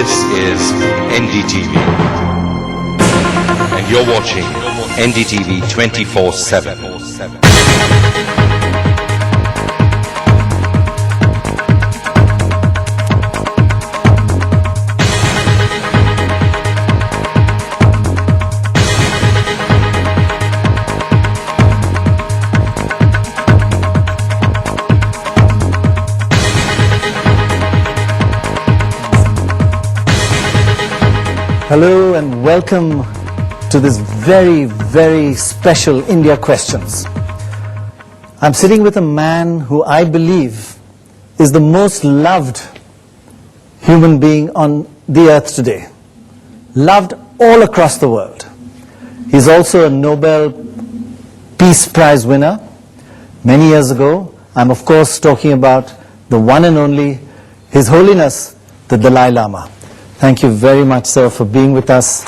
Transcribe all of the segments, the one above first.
This is NDTV. And you're watching NDTV 24/7. Hello and welcome to this very, very special India Questions. I'm sitting with a man who I believe is the most loved human being on the earth today. Loved all across the world. He's also a Nobel Peace Prize winner. Many years ago, I'm of course talking about the one and only His Holiness, the Dalai Lama. Thank you very much, sir, for being with us.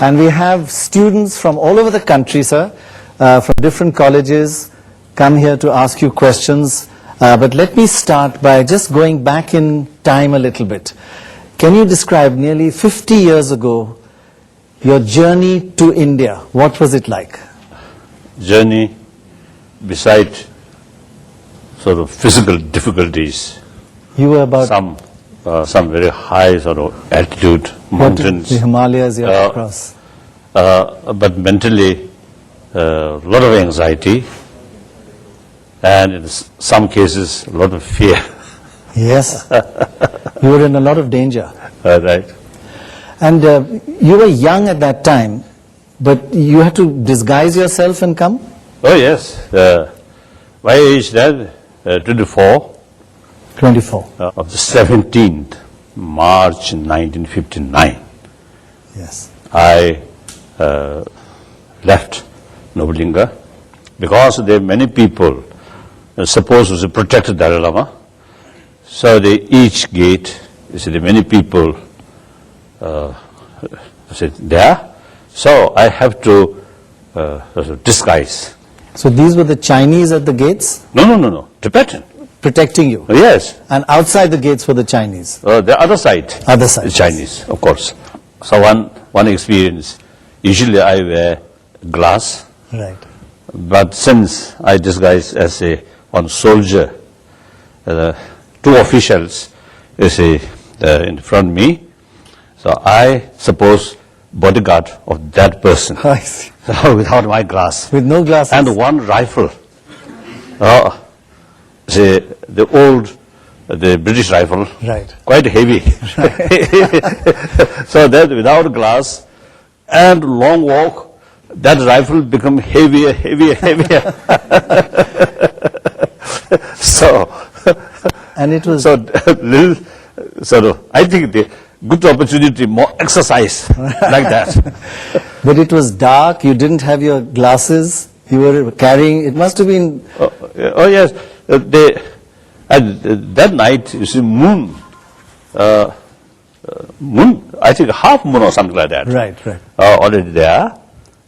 And we have students from all over the country, sir, from different colleges, come here to ask you questions. But let me start by just going back in time a little bit. Can you describe nearly 50 years ago your journey to India? What was it like? Journey, beside sort of physical difficulties, You were about some very high sort of altitude mountains. The Himalayas you had across. But mentally, a lot of anxiety, and in some cases, a lot of fear. Yes. You were in a lot of danger. Right. And you were young at that time, but you had to disguise yourself and come? Oh yes. My age then, 24. 24. Of the 17th March 1959. Yes. I left Nobulinga because there are many people supposed to protect Dalai Lama. So each gate, you see, there are many people there. So I have to disguise. So these were the Chinese at the gates? No. Tibetan. Protecting you? Yes. And outside the gates were the Chinese? The other side. Other side. The Chinese, of course. So one experience, usually I wear glass. Right. But since I disguise as one soldier, two officials, you see, in front of me, so I suppose bodyguard of that person. I see. So without my glass. With no glasses? And one rifle. See, the British rifle, Right. quite heavy. So that without glass and long walk, that rifle become heavier. So, and it was... so little, sort of, I think the good opportunity, more exercise like that. But it was dark, you didn't have your glasses, you were carrying, it must have been... Oh yes, that night, you see, moon, I think half moon or something like that. Right. Already there.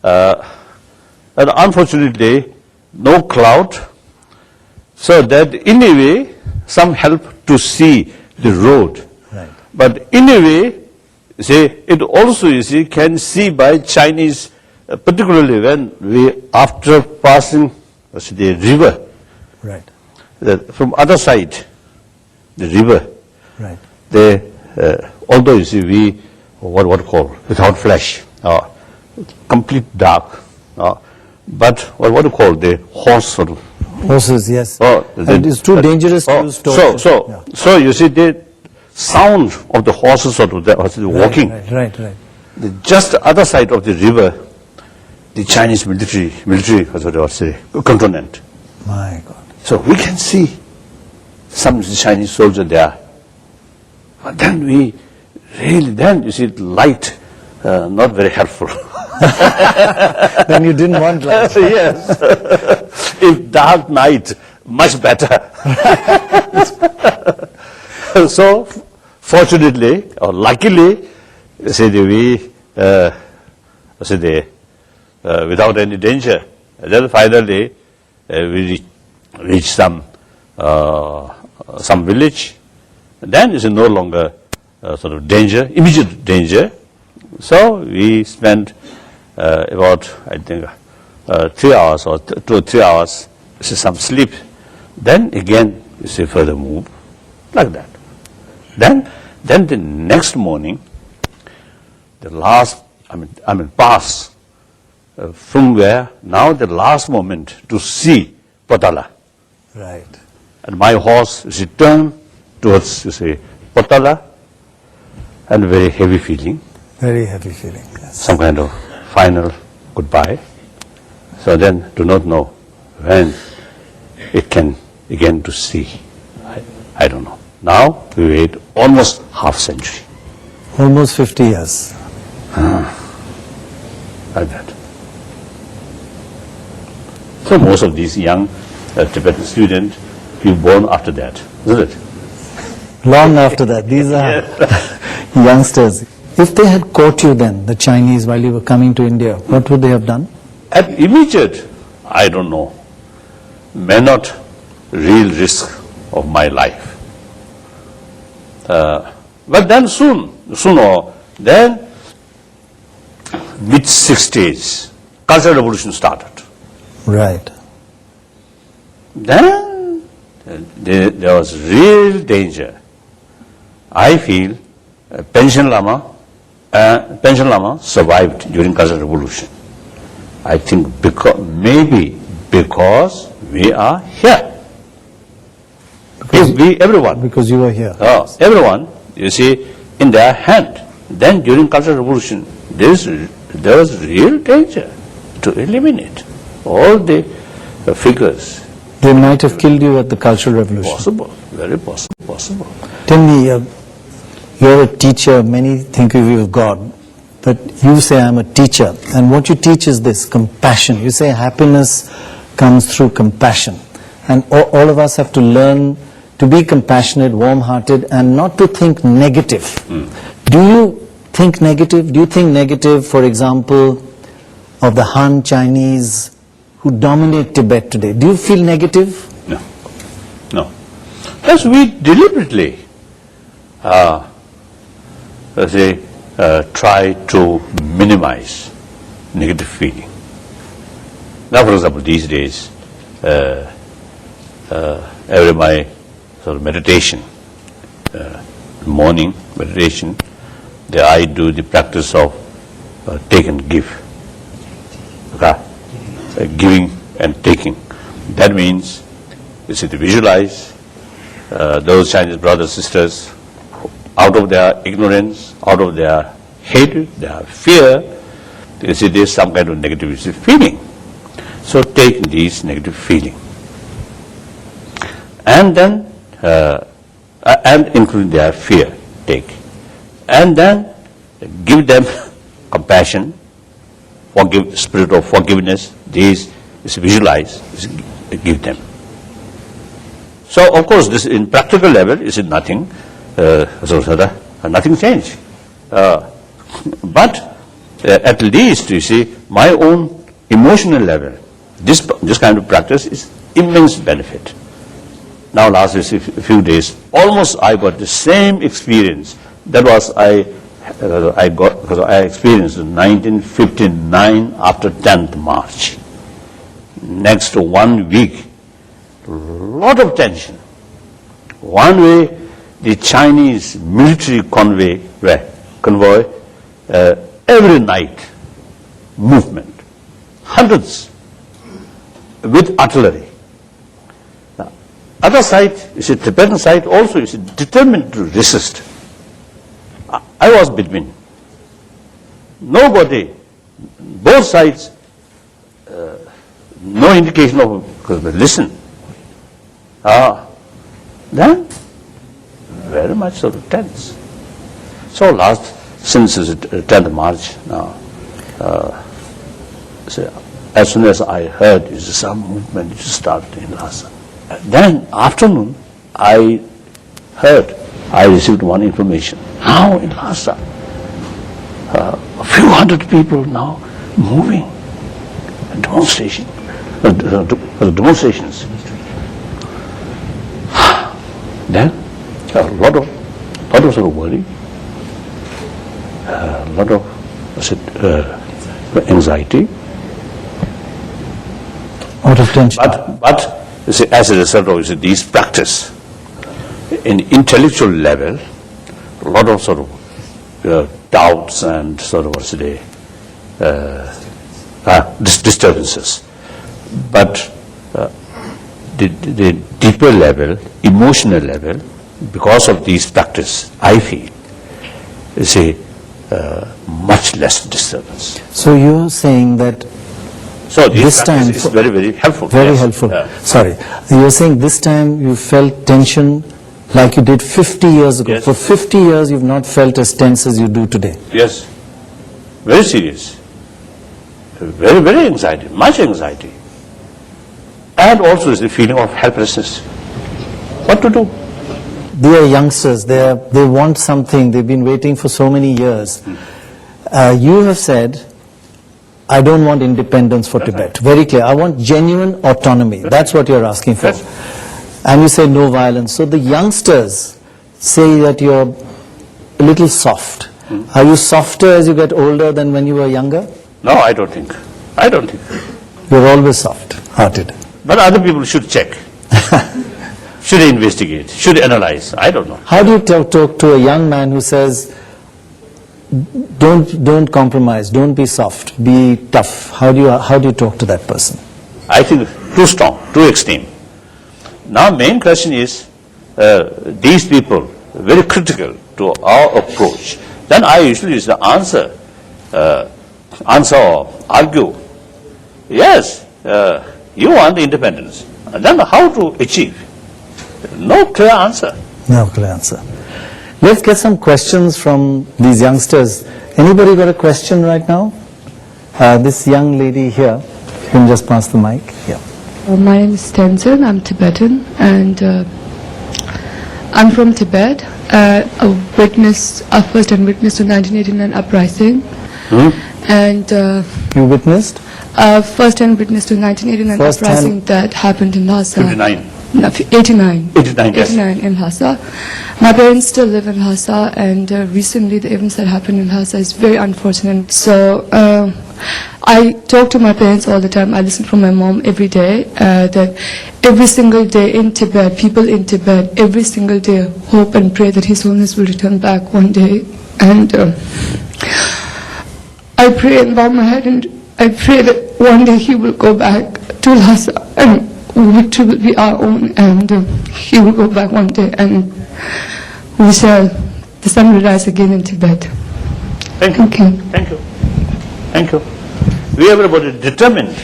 And unfortunately, no cloud. So that in a way, some help to see the road. Right. But in a way, see, it also, you see, can see by Chinese, particularly when we, after passing the river, Right. From other side, the river, Right. they, although you see we, what call, without flash, complete dark, but what do you call, the horse sort of. Horses, yes. And it's too dangerous to use torches. So you see the sound of the horses sort of walking. Right. The just other side of the river, the Chinese military sort of say, cantonment. My God. So we can see some Chinese soldier there. But then you see light, not very helpful. Then you didn't want light. Yes. If dark night, much better. So, fortunately, or luckily, without any danger, then finally we reached some some village, then it's no longer sort of danger, immediate danger. So we spent about, I think, 3 hours or 2 or 3 hours, some sleep. Then again, you see further move, like that. Then the next morning, the last, pass from where, now the last moment to see Potala. Right. And my horse, you see, turned towards, you see, Potala, and very heavy feeling. Very heavy feeling. Yes. Some kind of final goodbye. So then do not know when it can again to see. I don't know. Now we wait almost half century. Almost 50 years. Like that. So most of these young Tibetan students were born after that, isn't it? Long after that. These are youngsters. If they had caught you then, the Chinese, while you were coming to India, what would they have done? At immediate, I don't know, may not real risk of my life. But then sooner, then mid-60s, Cultural Revolution started. Right. Then there was real danger. I feel Panchen Lama survived during Cultural Revolution. I think maybe because we are here. Everyone. Because you were here. Everyone, you see, in their hand. Then during Cultural Revolution, there was real danger to eliminate all the figures. They might have killed you at the Cultural Revolution. Possible, very possible. Tell me, you're a teacher, many think of you as God, but you say I'm a teacher, and what you teach is this, compassion. You say happiness comes through compassion, and all of us have to learn to be compassionate, warm-hearted, and not to think negative. Do you think negative? Do you think negative, for example, of the Han Chinese who dominate Tibet today? Do you feel negative? No. Yes, we deliberately try to minimize negative feeling. Now, for example, these days, every my sort of meditation, morning meditation, I do the practice of take and give. Okay? Giving and taking. That means you see to visualize those Chinese brothers, sisters, out of their ignorance, out of their hatred, their fear, you see there's some kind of negative feeling. So take these negative feeling. And then, and including their fear, take. And then give them compassion, spirit of forgiveness, these is visualize, is give them. So of course this in practical level is nothing, nothing change. But at least you see my own emotional level, this kind of practice is immense benefit. Now last few days, almost I got the same experience. That was I got because I experienced in 1959 after 10th March. Next 1 week, lot of tension. One way, the Chinese military convoy every night movement, hundreds with artillery. Now, other side, you see, Tibetan side also is determined to resist. I was between. Nobody, both sides, no indication of, because listen. Then, very much sort of tense. So since 10th March now, as soon as I heard some movement started in Lhasa. Then afternoon, I received one information. Now in Lhasa, a few hundred people now moving, demonstrations. then a lot of sort of worry, a lot of anxiety. Out of tension. But you see, as a result of these practice, in intellectual level, a lot of sort of doubts and sort of disturbances. But the deeper level, emotional level, because of these practice, I feel, is much less disturbance. So you're saying that So this time is very, very helpful. very Yes. helpful. Yeah. Sorry, you're saying this time you felt tension like you did 50 years ago. Yes. For 50 years you've not felt as tense as you do today. Yes, very serious, very, very anxiety, much anxiety, and also is the feeling of helplessness. What to do? They are youngsters, they want something, they've been waiting for so many years. You have said, I don't want independence for Tibet. Very clear. I want genuine autonomy. That's what you're asking for. Yes. And you say no violence. So the youngsters say that you're a little soft. Are you softer as you get older than when you were younger? No, I don't think. I don't think. You're always soft-hearted. But other people should check, should investigate, should analyze. I don't know. How do you talk to a young man who says, don't compromise, don't be soft, be tough? How do you talk to that person? I think too strong, too extreme. Now, main question is, these people very critical to our approach. Then I usually is the answer or argue. Yes, you want independence. And then how to achieve? No clear answer. No clear answer. Let's get some questions from these youngsters. Anybody got a question right now? This young lady here, you can just pass the mic. Yeah. My name is Tenzin, I'm Tibetan, and I'm from Tibet. A first-hand witness to 1989 uprising. And You witnessed? first-hand witness to 1989 First-hand- uprising that happened in Lhasa. 59. No, 89. 89, yes. 89 in Lhasa. My parents still live in Lhasa, and recently the events that happened in Lhasa is very unfortunate. So I talk to my parents all the time. I listen from my mom every day that every single day in Tibet, people in Tibet, every single day hope and pray that His Holiness will return back one day. And I pray and bow my head and I pray that one day He will go back to Lhasa and victory will be our own, and He will go back one day and we shall, the sun will rise again in Tibet. Thank you. Thank you. Thank you. Thank you. We are everybody determined.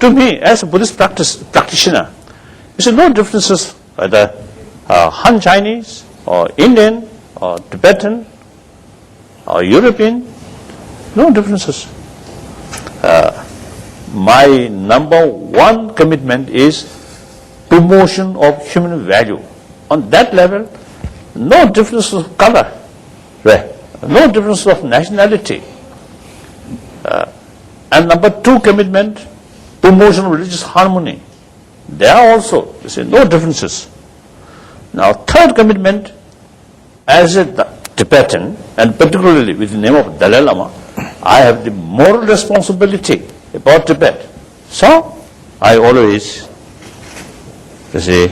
To me, as a Buddhist practitioner, there is no differences whether Han Chinese or Indian or Tibetan or European, no differences. My number one commitment is promotion of human value. On that level, no difference of color, no difference of nationality. And number two commitment, promotion of religious harmony. There are also, you see, no differences. Now, third commitment, as a Tibetan, and particularly with the name of Dalai Lama, I have the moral responsibility about Tibet. So, I always, you see,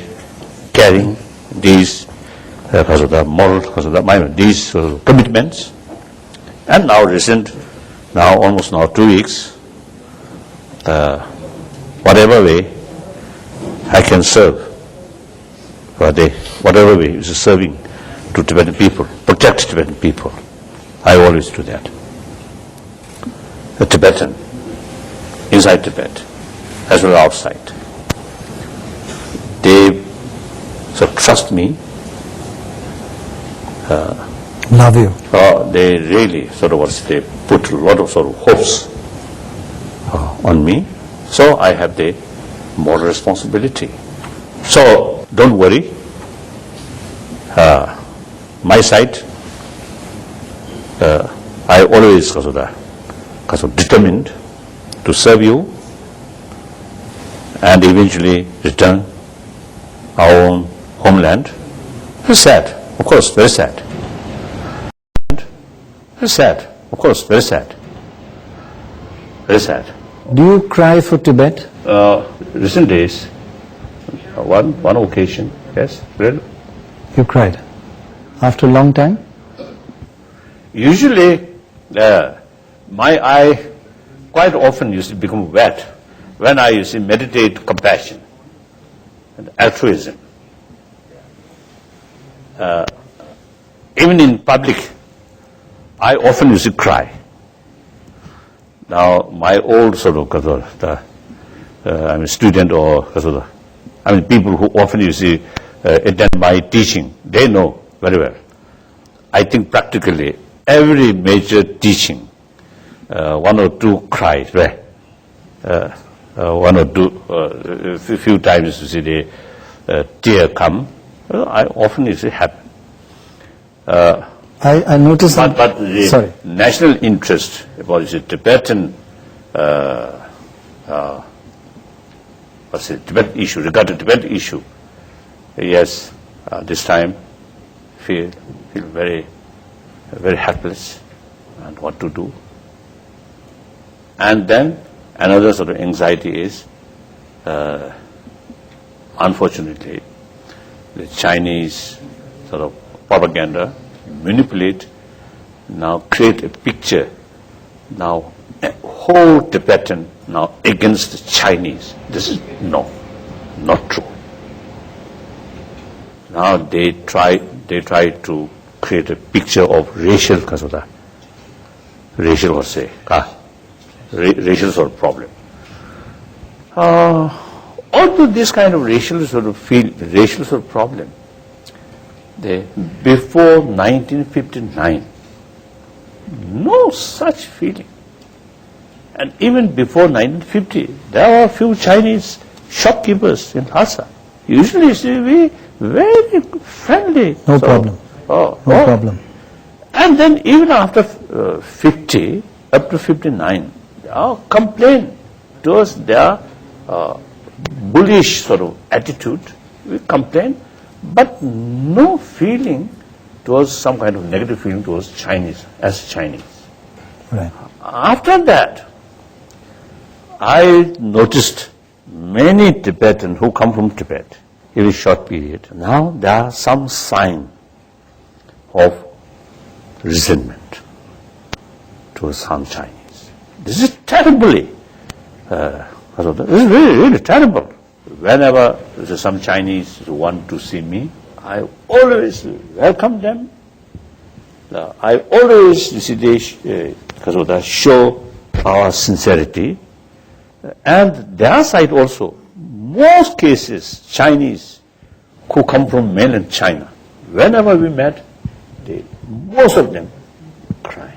carrying these these commitments. And now almost 2 weeks, whatever way I can serve, whatever way is serving to Tibetan people, protect Tibetan people, I always do that. The Tibetan, inside Tibet, as well as outside, they trust me. Love you. They really they put a lot of hopes on me. So I have the moral responsibility. So don't worry. My side, I always determined to serve you and eventually return our own homeland. Very sad, of course, very sad. Very sad, of course, very sad. Very sad. Do you cry for Tibet? Recent days, one occasion, yes, really. You cried. After a long time? Usually, my eye quite often used to become wet when I used to meditate compassion and altruism. Even in public, I often used to cry. Now, my old sort of, I'm a student or people who often used to attend my teaching, they know very well. I think practically every major teaching, one or two cries, right? One or two, a few times you see the tear come. I often used to happen. I noticed But the sorry. national interest about the Tibetan, Tibet issue, regarding Tibet issue, yes, this time feel very helpless and what to do. And then another sort of anxiety is, unfortunately, the Chinese sort of propaganda manipulate, now create a picture, now a whole Tibetan now against the Chinese. This is not true. Now they try to create a picture of racial sort of problem. Although this kind of racial sort of problem, before 1959, no such feeling. And even before 1950, there were a few Chinese shopkeepers in Lhasa. Usually, we very friendly. No problem. No problem. And then even after 50, up to 59, our complaint towards their bullish sort of attitude, we complain, but no feeling towards some kind of negative feeling towards Chinese, as Chinese. Right. After that, I noticed many Tibetans who come from Tibet in a short period. Now there are some sign of resentment towards some Chinese. This is terribly, this is really terrible. Whenever some Chinese want to see me, I always welcome them. I always show our sincerity. And their side also, most cases, Chinese who come from mainland China, whenever we met, most of them cry.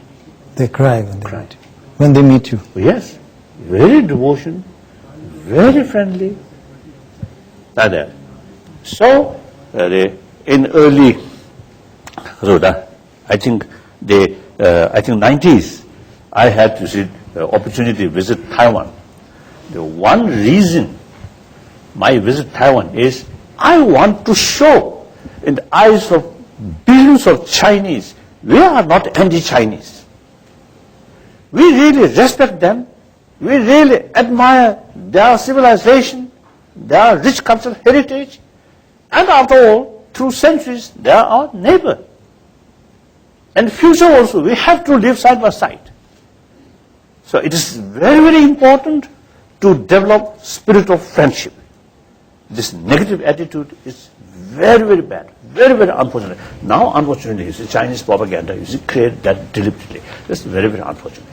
They cry when they meet you. When they meet you. Yes, very devotion, very friendly. Like that. So, in early, I think 90s, I had to see the opportunity to visit Taiwan. The one reason my visit Taiwan is I want to show in the eyes of billions of Chinese, we are not anti-Chinese. We really respect them. We really admire their civilization, their rich cultural heritage. And after all, through centuries, they are our neighbor. And future also, we have to live side by side. So it is very, very important to develop spirit of friendship. This negative attitude is very, very bad, very, very unfortunate. Now, unfortunately, you see, Chinese propaganda, you see, create that deliberately. That's very, very unfortunate.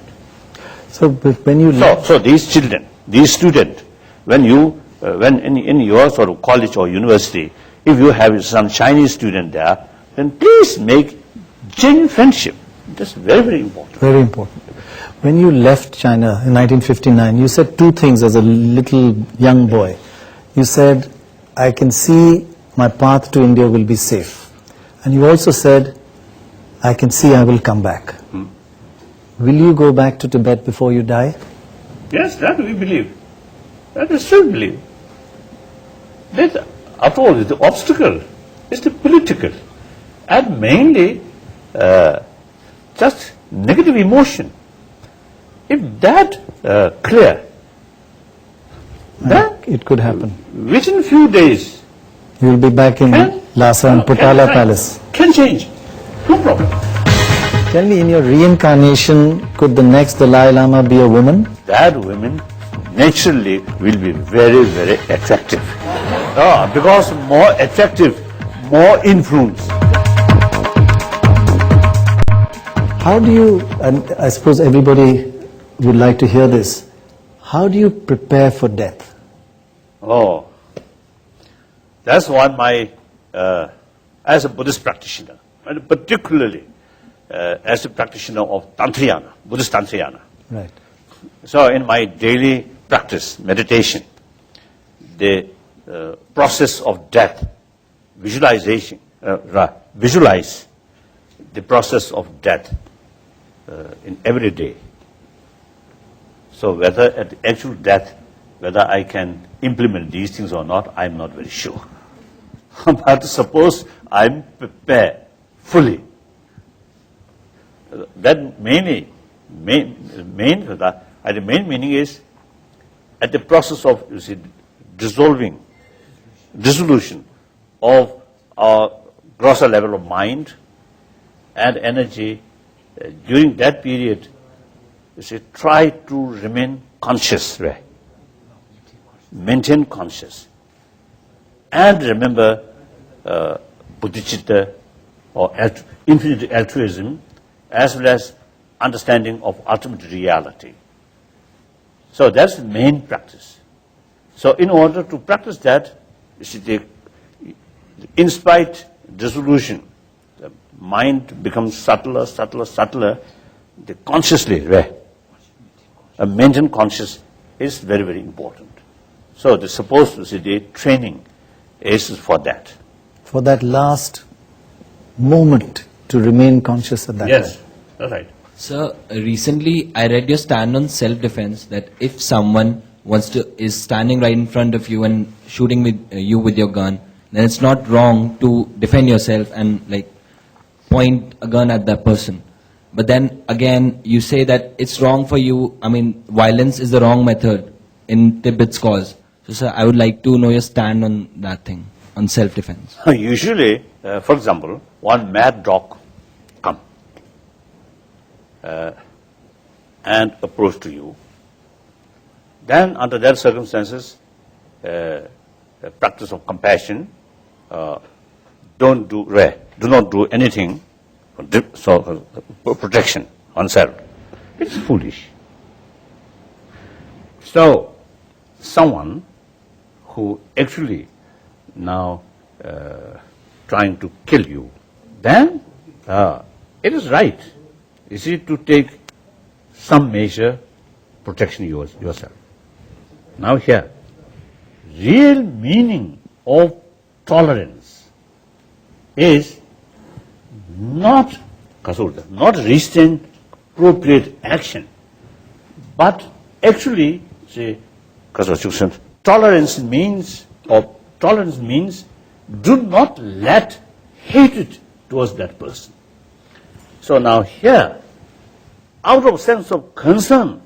So when you So these children, these students, when in your sort of college or university, if you have some Chinese student there, then please make genuine friendship. That's very, very important. Very important. When you left China in 1959, you said two things as a little young boy. You said, I can see my path to India will be safe. And you also said, I can see I will come back. Will you go back to Tibet before you die? Yes, that we believe. That we still believe. That, after all, the obstacle is the political and mainly just negative emotion. If that clear, then It could happen. within few days You will be back in Lhasa and Potala Palace. can change. No problem. Tell me, in your reincarnation, could the next Dalai Lama be a woman? That women naturally will be very, very attractive. Because more attractive, more influence. How do you, and I suppose everybody would like to hear this, how do you prepare for death? Oh, that's what my, as a Buddhist practitioner, and particularly as a practitioner of Tantrayana, Buddhist Tantrayana. Right. So in my daily practice, meditation, the process of death, visualize the process of death in every day. So whether at the actual death, whether I can implement these things or not, I'm not very sure. But suppose I'm prepared fully. That the main meaning is at the process of dissolution of our grosser level of mind and energy. During that period, try to remain conscious, right? Maintain conscious, and remember bodhicitta or infinite altruism, as well as understanding of ultimate reality. So that's the main practice. So in order to practice that, in spite dissolution, the mind becomes subtler, the consciously, a maintain conscious is very, very important. So the training is for that. For that last moment to remain conscious at that time. Yes, that's right. Sir, recently I read your stand on self-defense, that if someone is standing right in front of you and shooting with you with your gun, then it's not wrong to defend yourself and point a gun at that person. But then again, you say that it's wrong for you. I mean, violence is the wrong method in Tibet's cause. So, sir, I would like to know your stand on that thing, on self-defense. Usually, for example, one mad dog come and approach to you. Then, under that circumstances, practice of compassion, do not do anything for protection oneself. It's foolish. So, someone who actually now trying to kill you, then it is right, to take some measure protection yourself. Now here, real meaning of tolerance is not restraint, appropriate action, but actually tolerance means do not let hatred towards that person. So now here, out of sense of concern,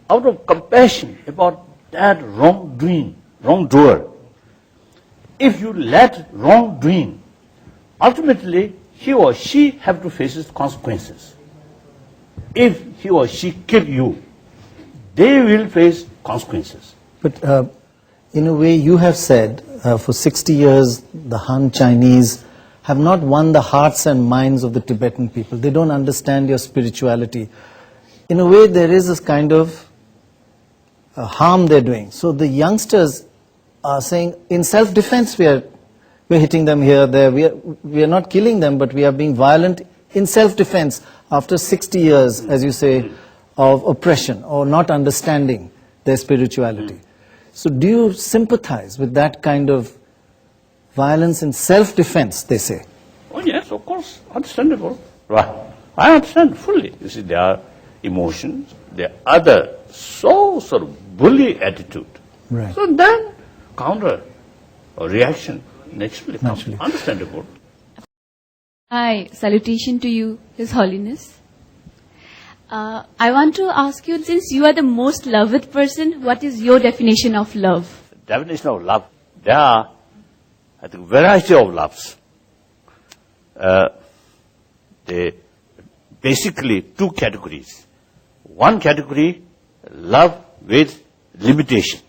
out of compassion about that wrongdoer, if you let wrongdoing, ultimately he or she have to face its consequences. If he or she kill you, they will face consequences. But in a way, you have said, for 60 years, the Han Chinese have not won the hearts and minds of the Tibetan people. They don't understand your spirituality. In a way, there is this kind of harm they're doing. So the youngsters are saying, in self-defense, we're hitting them here, there. We are not killing them, but we are being violent in self-defense after 60 years, as you say, of oppression or not understanding their spirituality. So do you sympathize with that kind of violence in self-defense, they say? Oh yes, of course, understandable. Right. I understand fully. You see, there are emotions, there are other sort of bully attitude. Right. So then counter or reaction naturally comes. Understandable. Hi, salutation to you, His Holiness. I want to ask you, since you are the most loved person, what is your definition of love? Definition of love. There are, I think, variety of loves. They basically two categories. One category, love with limitation.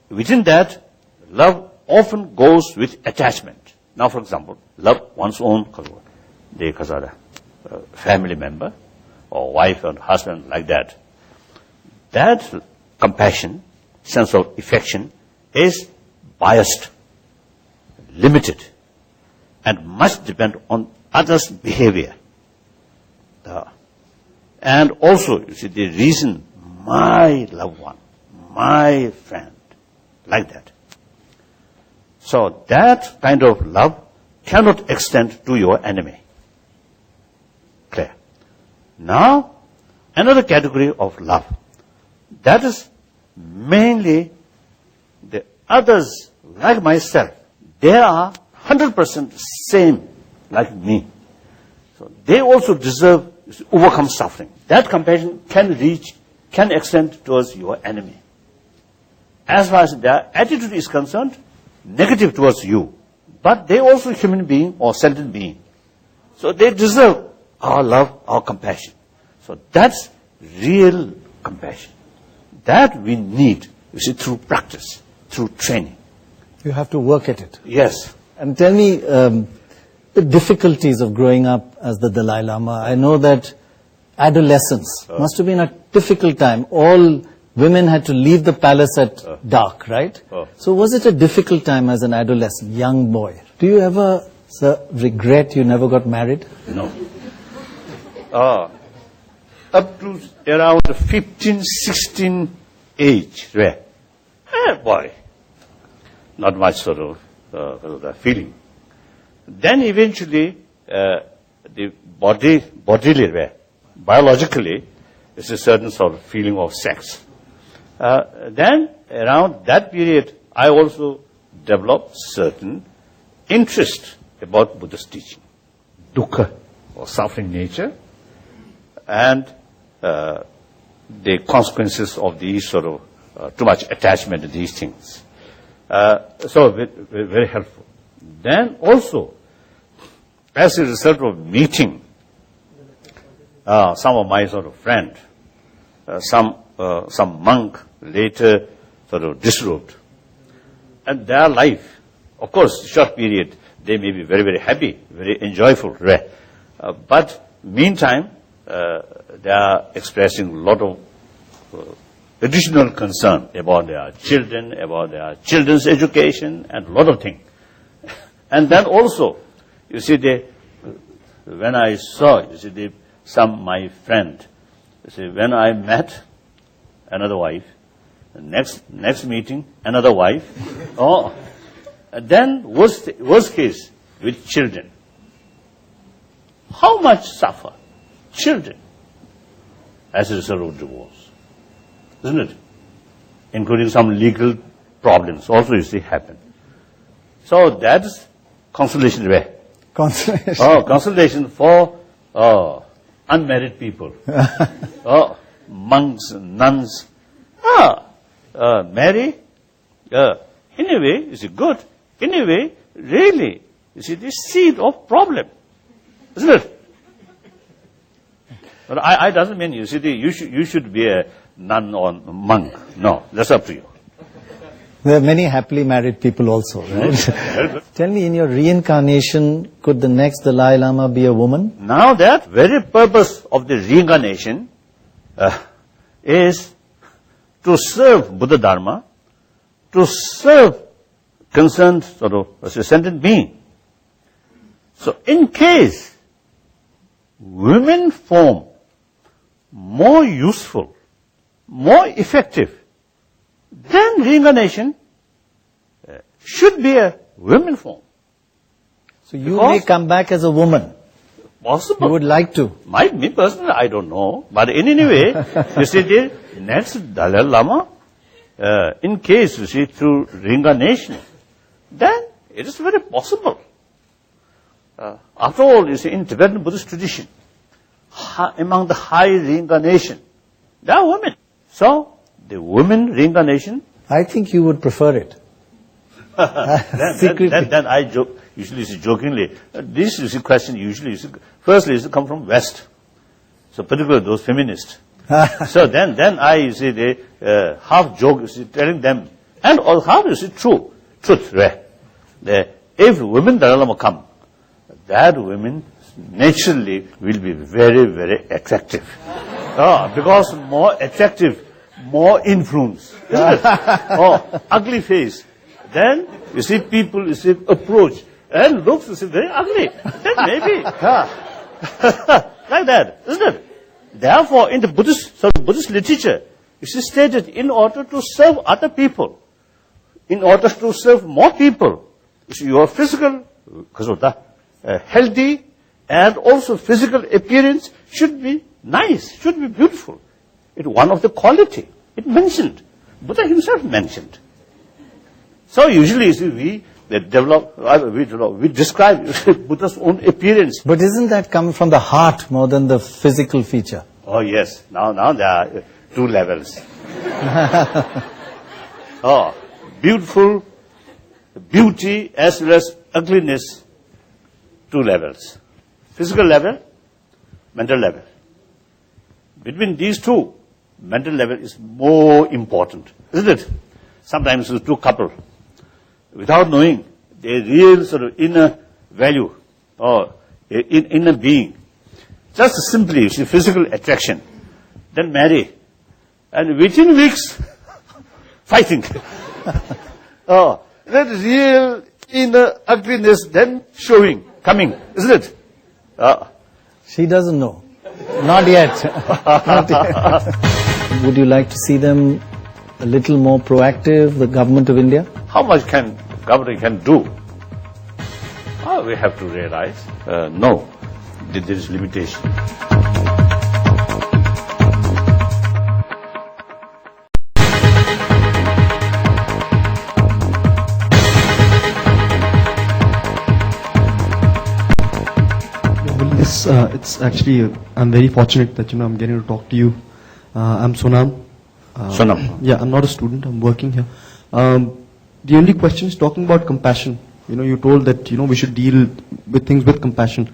Within that, love often goes with attachment. Now, for example, love one's own family member, or wife and husband, like that. That compassion, sense of affection, is biased, limited, and must depend on others' behavior. And also, you see, the reason, my loved one, my friend, like that. So that kind of love cannot extend to your enemy. Clear? Now, another category of love, that is mainly the others, like myself. They are 100% same like me. So they also deserve to overcome suffering. That compassion can extend towards your enemy. As far as their attitude is concerned, negative towards you. But they also human being or sentient being. So they deserve our love, our compassion. So that's real compassion. That we need, you see, through practice, through training. You have to work at it. Yes. And tell me the difficulties of growing up as the Dalai Lama. I know that adolescence must have been a difficult time. All women had to leave the palace at dark, right? So was it a difficult time as an adolescent, young boy? Do you ever, sir, regret you never got married? No. Up to around 15, 16 age, boy, not much sort of feeling. Then eventually, the bodily, biologically, it's a certain sort of feeling of sex. Then, around that period, I also developed certain interest about Buddhist teaching, dukkha, or suffering nature, and the consequences of these sort of too much attachment to these things. So, very helpful. Then also, as a result of meeting some of my sort of friend, some monk later sort of disrobed, and their life, of course, short period, they may be very, very happy, very enjoyable, but meantime, they are expressing a lot of additional concern about their children, about their children's education, and a lot of things. And then also, you see, when I saw, you see, my friend, you see, when I met another wife, the next meeting, another wife, then worst case with children. How much suffer children as a result of divorce? Isn't it? Including some legal problems also, you see, happen. So that's consolation. Consolation. Consolation for unmarried people. Monks, nuns. Marry. Anyway, you see, good. Anyway, really, you see, this seed of problem. Isn't it? But I doesn't mean, you see, you should be a nun or monk. No, that's up to you. There are many happily married people also, right? Tell me, in your reincarnation, could the next Dalai Lama be a woman? Now that very purpose of the reincarnation is to serve Buddha Dharma, to serve concerned sort of a sentient being. So in case women form more useful, more effective, then reincarnation should be a women form. So you may come back as a woman. Possible. You would like to. Me personally, I don't know. But in any way, you see, the next Dalai Lama, in case, you see, through reincarnation, then it is very possible. After all, you see, in Tibetan Buddhist tradition, among the high reincarnation, there are women. So, the women reincarnation. I think you would prefer it. Secretly. Then I joke, usually jokingly, this is a question usually, firstly, it come from West. So particularly those feminists. So then I see they half joke, you see, telling them, and or half is it truth, right? If women Dalai Lama come, that women naturally will be very, very attractive. Because more attractive, more influence. Ugly face. Then you see people, you see approach and looks, you see very ugly. Then maybe like that, isn't it? Therefore, in the Buddhist literature, it is stated in order to serve other people, in order to serve more people, your physical, healthy, and also physical appearance should be nice, should be beautiful. It's one of the quality. It mentioned. Buddha himself mentioned. So usually, we describe Buddha's own appearance. But isn't that coming from the heart more than the physical feature? Oh yes, now there are two levels. Beauty as well as ugliness, two levels. Physical level, mental level. Between these two, mental level is more important, isn't it? Sometimes the two couple, without knowing their real sort of inner value or inner being, just simply physical attraction, then marry, and within weeks, fighting. That real inner ugliness then coming, isn't it? She doesn't know. Not yet. Not yet. Would you like to see them a little more proactive, the government of India? How much can government can do? We have to realize, no, there is limitation. It's actually, I'm very fortunate that, I'm getting to talk to you. I'm Sonam. Sonam. Yeah, I'm not a student, I'm working here. The only question is talking about compassion. You told that, we should deal with things with compassion.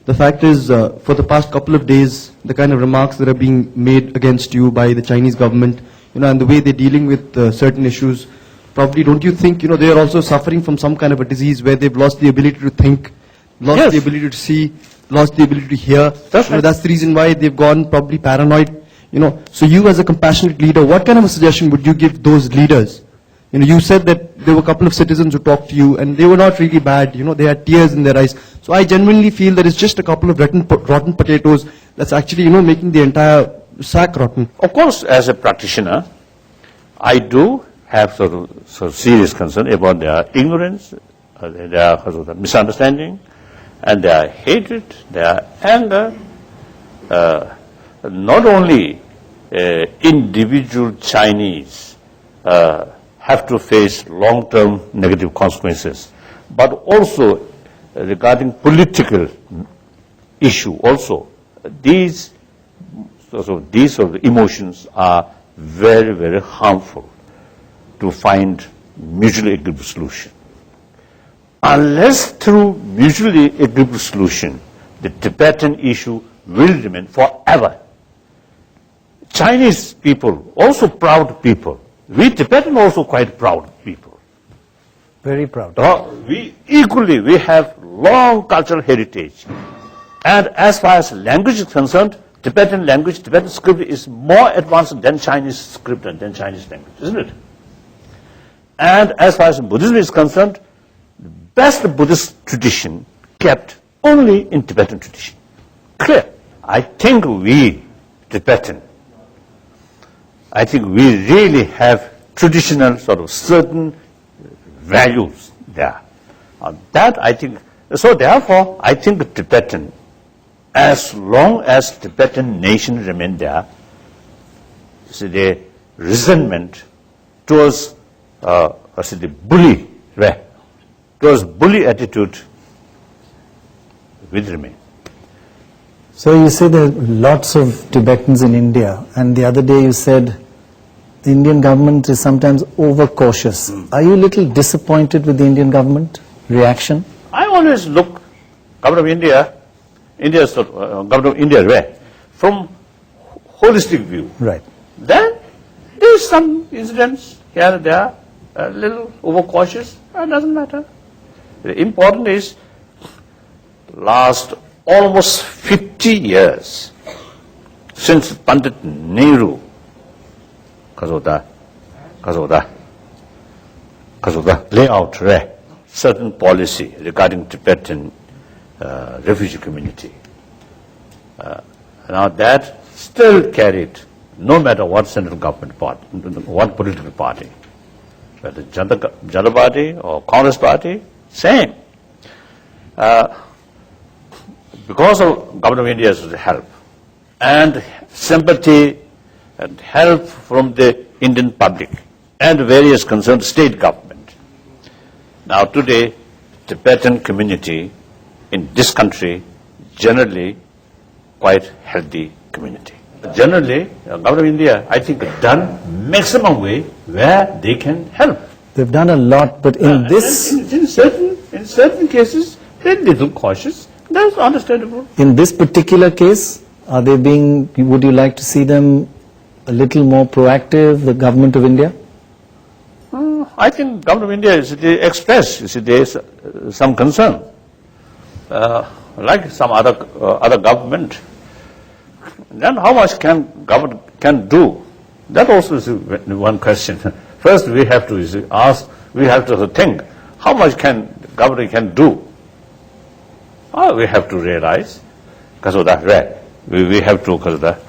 The fact is, for the past couple of days, the kind of remarks that are being made against you by the Chinese government, and the way they're dealing with certain issues, probably don't you think, they are also suffering from some kind of a disease where they've lost the ability to think, lost the ability to see, lost the ability to hear. That's right. That's the reason why they've gone probably paranoid. So you as a compassionate leader, what kind of a suggestion would you give those leaders? You said that there were a couple of citizens who talked to you and they were not really bad, they had tears in their eyes. So I genuinely feel that it's just a couple of rotten potatoes that's actually, making the entire sack rotten. Of course, as a practitioner, I do have sort of serious concern about their ignorance, their sort of misunderstanding, and their hatred, their anger. Not only individual Chinese have to face long-term negative consequences, but also regarding political issue also. These sort of emotions are very, very harmful to find mutually agreeable solution. Unless through mutually agreeable solution, the Tibetan issue will remain forever. Chinese people, also proud people. We Tibetan also quite proud people. Very proud. We have long cultural heritage. And as far as language is concerned, Tibetan language, Tibetan script is more advanced than Chinese script and than Chinese language, isn't it? And as far as Buddhism is concerned, the best Buddhist tradition kept only in Tibetan tradition. Clear. I think we, Tibetan, we really have traditional sort of certain values there. That I think, so therefore, I think Tibetan, as long as Tibetan nation remain there, see the resentment towards the bully, right? those bully attitude will remain. So you say there are lots of Tibetans in India, and the other day you said the Indian government is sometimes overcautious. Are you a little disappointed with the Indian government reaction? I always look government of India, government of India way, from holistic view. Right. Then there is some incidents here and there, a little overcautious, it doesn't matter. The important is last almost 50 years since Pandit Nehru, Kazoda, lay out certain policy regarding Tibetan refugee community. Now that still carried, no matter what central government party, what political party, whether Janata Party or Congress Party, same. Because of government of India's help and sympathy and help from the Indian public and various concerned state government. Now today, Tibetan community in this country generally quite healthy community. Generally, government of India, I think, done maximum way where they can help. They've done a lot, but in this... In certain cases, they're a little cautious. That's understandable. In this particular case, are they being, would you like to see them a little more proactive, the government of India? I think government of India is they express, there is some concern. Like some other government. Then how much can government can do? That also is one question. First we have to ask, we have to think, how much can government can do? We have to realize, because of that, we have to, because of that,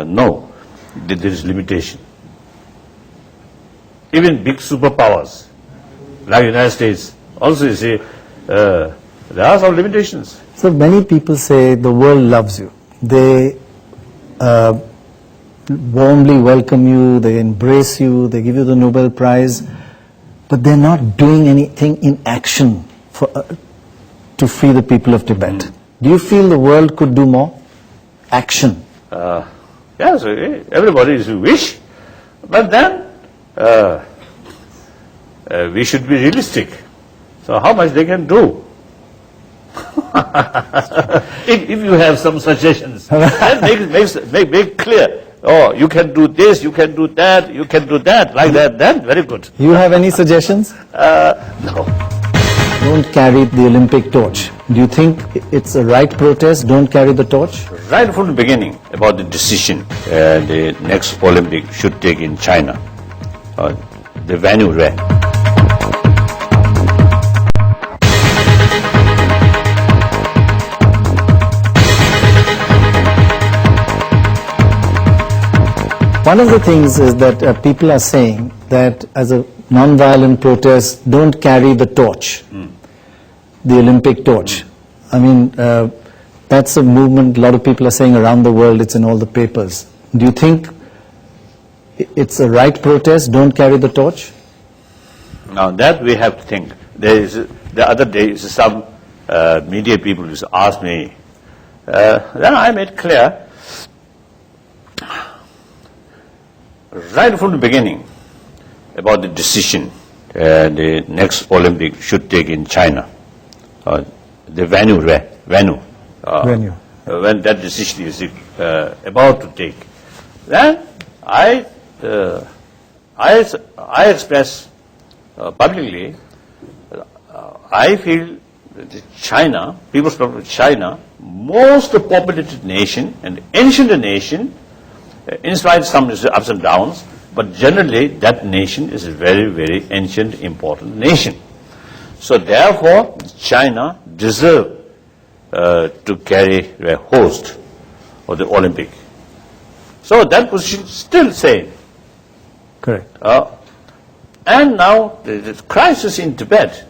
know that there is limitation. Even big superpowers, like the United States, also you see, there are some limitations. So many people say the world loves you. They warmly welcome you, they embrace you, they give you the Nobel Prize, but they're not doing anything in action for, to free the people of Tibet. Do you feel the world could do more? Action. Yes, everybody is a wish, but then we should be realistic. So how much they can do? if you have some suggestions, then make clear. Oh, you can do this, you can do that, you can do that, like that, then very good. You have any suggestions? No. Don't carry the Olympic torch. Do you think it's a right protest? Don't carry the torch? Right from the beginning about the decision the next Olympic should take in China, the venue where. One of the things is that people are saying that as a non-violent protest, don't carry the torch, the Olympic torch. I mean, that's a movement a lot of people are saying around the world, it's in all the papers. Do you think it's a right protest, don't carry the torch? Now that we have to think. The other day some media people used to ask me, then I made clear, right from the beginning about the decision the next Olympic should take in China, the venue where, Venue. when that decision is about to take, then I express publicly, I feel that China, People's Republic of China, most populated nation and ancient nation, in spite of some ups and downs, but generally that nation is a very, very ancient, important nation. So therefore, China deserves to carry a host of the Olympic. So that position still same. Correct. And now the crisis in Tibet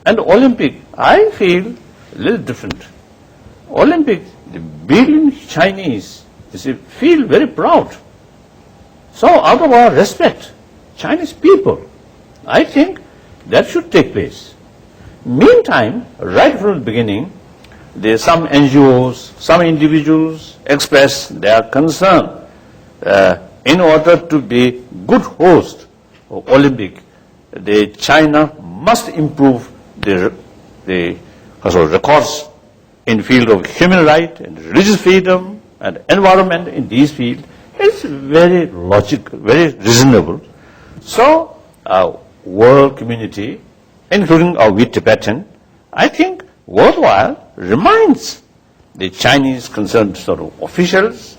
and Olympic, I feel a little different. Olympic, the billion Chinese, feel very proud. So out of our respect, Chinese people, I think that should take place. Meantime, right from the beginning, there's some NGOs, some individuals express their concern in order to be good host of Olympic. China must improve the records in the field of human rights and religious freedom and environment in these fields. It's very logical, very reasonable. So, world community, including we Tibetan, I think worthwhile reminds the Chinese concerned sort of officials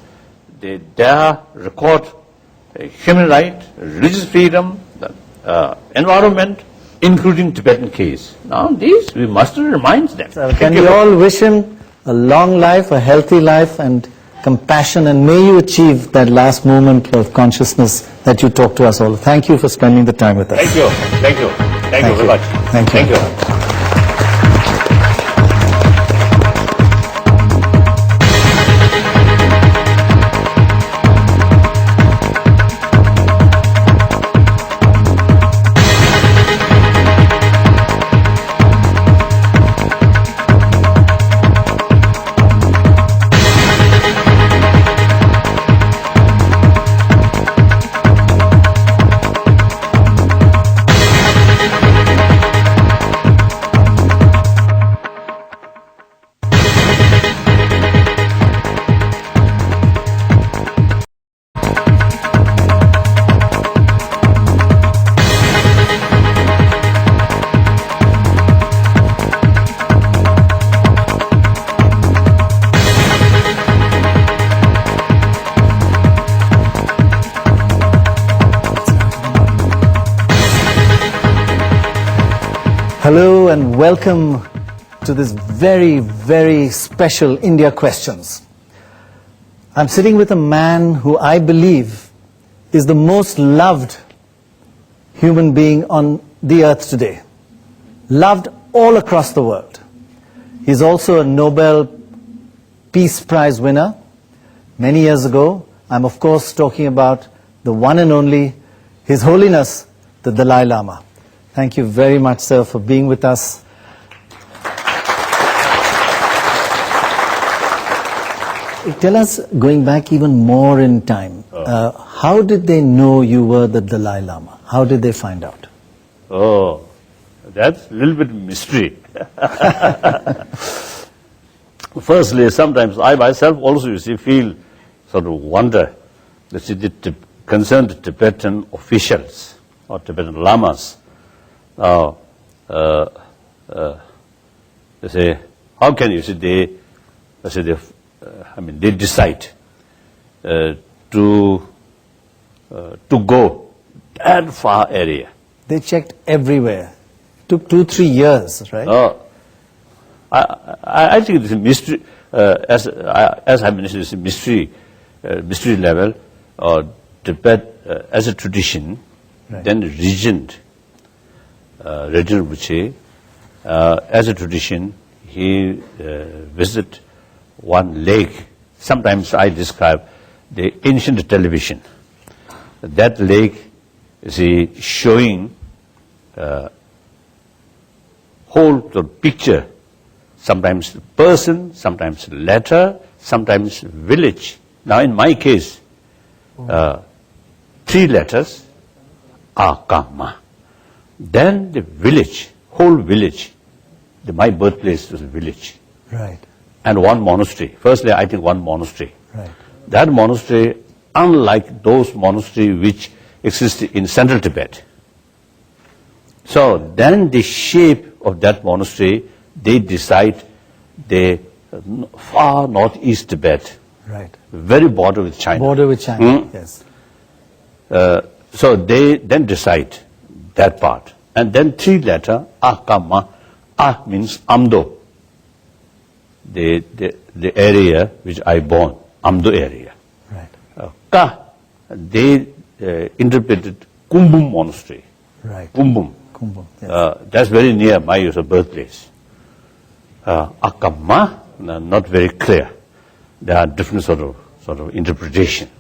their record human rights, religious freedom, environment, including Tibetan case. Now these we must remind them. Can we all wish him a long life, a healthy life, and compassion, and may you achieve that last moment of consciousness that you talk to us all. Thank you for spending the time with us. Thank you. Thank you. Thank you very much. Thank you. Thank you. Hello and welcome to this very, very special India Questions. I'm sitting with a man who I believe is the most loved human being on the earth today. Loved all across the world. He's also a Nobel Peace Prize winner. Many years ago, I'm of course talking about the one and only His Holiness, the Dalai Lama. Thank you very much, sir, for being with us. Tell us, going back even more in time, how did they know you were the Dalai Lama? How did they find out? Oh, that's a little bit mystery. Firstly, sometimes I myself also, you see, feel sort of wonder that the concerned Tibetan officials or Tibetan lamas, now, they say, how can you say they decide to go that far area? They checked everywhere. Took 2-3 years, right? I think it's a mystery. As I mentioned, it's a mystery level. Tibet as a tradition, Right. then regent. Regent Rinpoche, as a tradition, he visited one lake. Sometimes I describe the ancient television. That lake is showing whole picture, sometimes person, sometimes letter, sometimes village. Now in my case, 3 letters, Akama. Then the village, whole village, my birthplace was a village. Right. And one monastery. Firstly, I think one monastery. Right. That monastery, unlike those monasteries which exist in central Tibet. So then the shape of that monastery, they decide the far northeast Tibet. Right. Very border with China. Border with China, yes. So they then decide that part. And then 3 letter, Akama. Ah means Amdo. The area which I born, Amdo area. Right. Ka, they interpreted Kumbum monastery. Right. Kumbum. Kumbum, yes. That's very near my birthplace. Akama, not very clear. There are different sort of interpretation.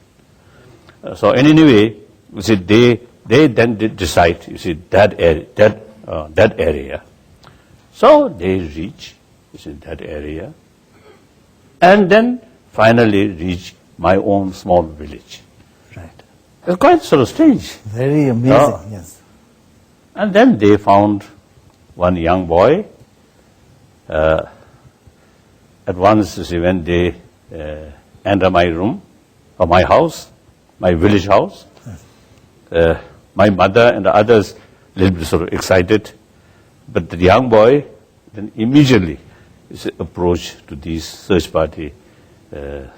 So in any way, you see, they then decide, you see, that area, So they reach that area, and then finally reach my own small village. Right. It's quite sort of strange. Very amazing, Oh. yes. And then they found one young boy. At once, when they enter my room, or my house, my village house, my mother and the others a little bit sort of excited. But the young boy then immediately approached to this search party, and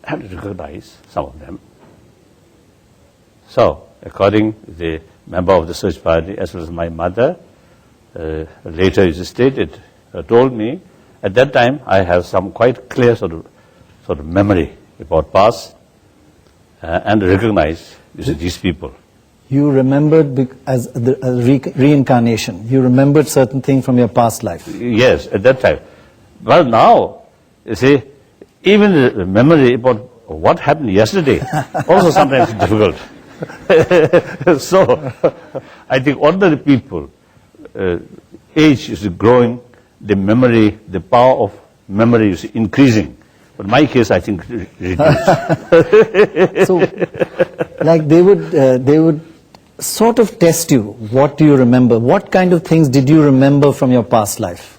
recognized some of them. So, according to the member of the search party, as well as my mother, later it stated, told me, at that time I have some quite clear sort of memory about past, and recognize these people. You remembered as the reincarnation. You remembered certain things from your past life. Yes, at that time. Well, now, you see, even the memory about what happened yesterday also sometimes difficult. So, I think ordinary people, age is growing, the memory, the power of memory is increasing. But in my case, I think reduced. So, like they would sort of test you. What do you remember? What kind of things did you remember from your past life?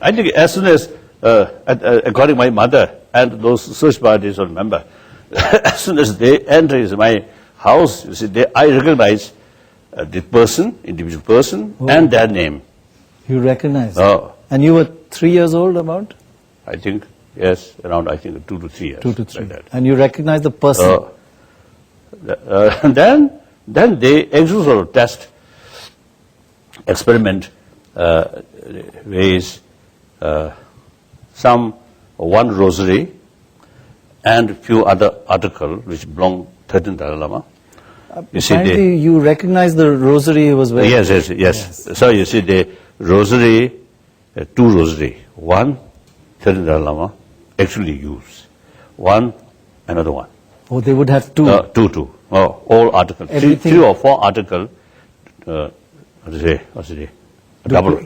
I think as soon as, according to my mother and those search parties or member, as soon as they enter my house, you see, I recognize the person, individual person, and their name. You recognize? Oh. And you were 3 years old about? I think, yes, around, I think, 2 to 3 years. 2 to 3. Like that. And you recognize the person? Then they actually sort of test, experiment ways, one rosary and few other articles which belong 13th Dalai Lama. You see, apparently you recognize the rosary was very... Yes. So you see the rosary, two rosary, one 13th Dalai Lama actually used, one another one. Oh, they would have two. Two. Oh, all articles. Everything- 3 or 4 articles. What's it? Double.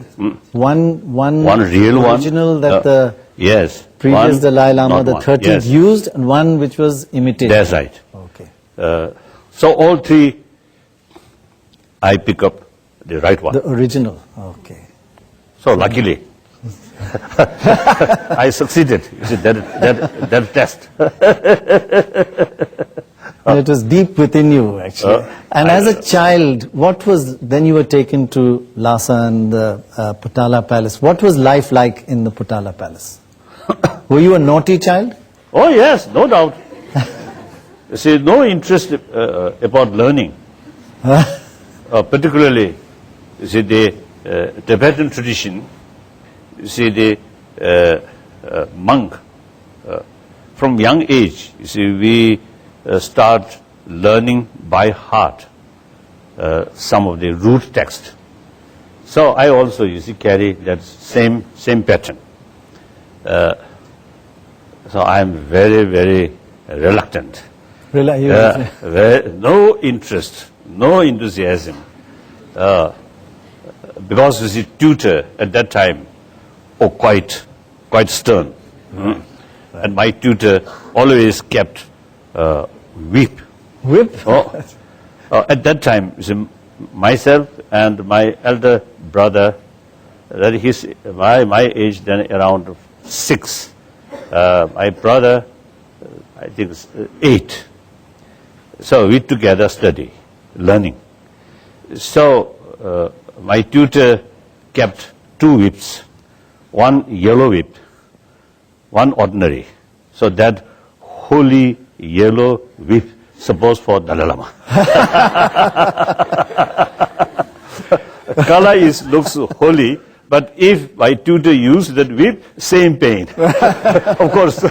One real one. original that the Yes. previous one, Dalai Lama, not the one. 13th, Yes. used, and one which was imitated. That's right. Okay. So all 3, I pick up the right one. The original. Okay. So luckily, I succeeded. You see, that test. And it was deep within you, actually. And as a child, what was, then you were taken to Lhasa and the Potala Palace. What was life like in the Potala Palace? Were you a naughty child? Oh yes, no doubt. You see, no interest about learning. Particularly, you see, the Tibetan tradition, you see, the monk, from young age, you see, we start learning by heart some of the root text. So I also, you see, carry that same pattern. So I am very, very reluctant. No interest, no enthusiasm. Because you see, tutor at that time, quite stern. Right. And my tutor always kept whip. Whip? At that time, you see, myself and my elder brother, that he's my age then around 6. My brother, I think, 8. So we together study, learning. So my tutor kept 2 whips, one yellow whip, one ordinary. So that holy yellow whip, suppose for Dalai Lama. Color looks holy, but if my tutor used that whip, same pain. Of course,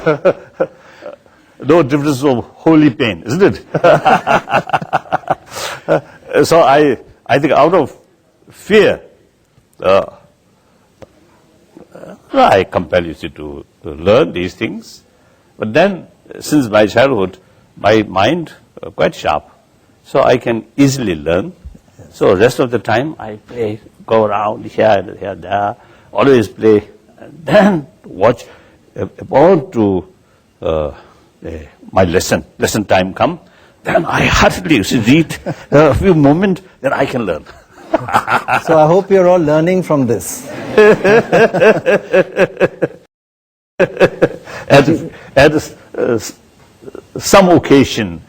no difference of holy pain, isn't it? So I think out of fear, I compel you to learn these things. But then, since my childhood, my mind quite sharp, so I can easily learn. So rest of the time I play, go around here and here, there, always play. And then watch, about to my lesson time come, then I hardly read a few moments, then I can learn. So I hope you're all learning from this. At some occasion,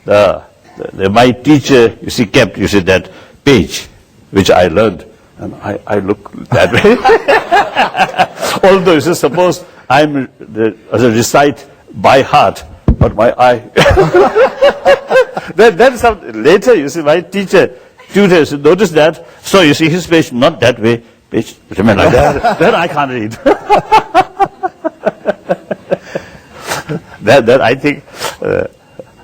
my teacher, kept, that page which I learned, and I look that way. Although, suppose I'm recite by heart, but my eye. then later, my tutor notice that. So his page not that way, page remain like that. Then I can't read. that I think.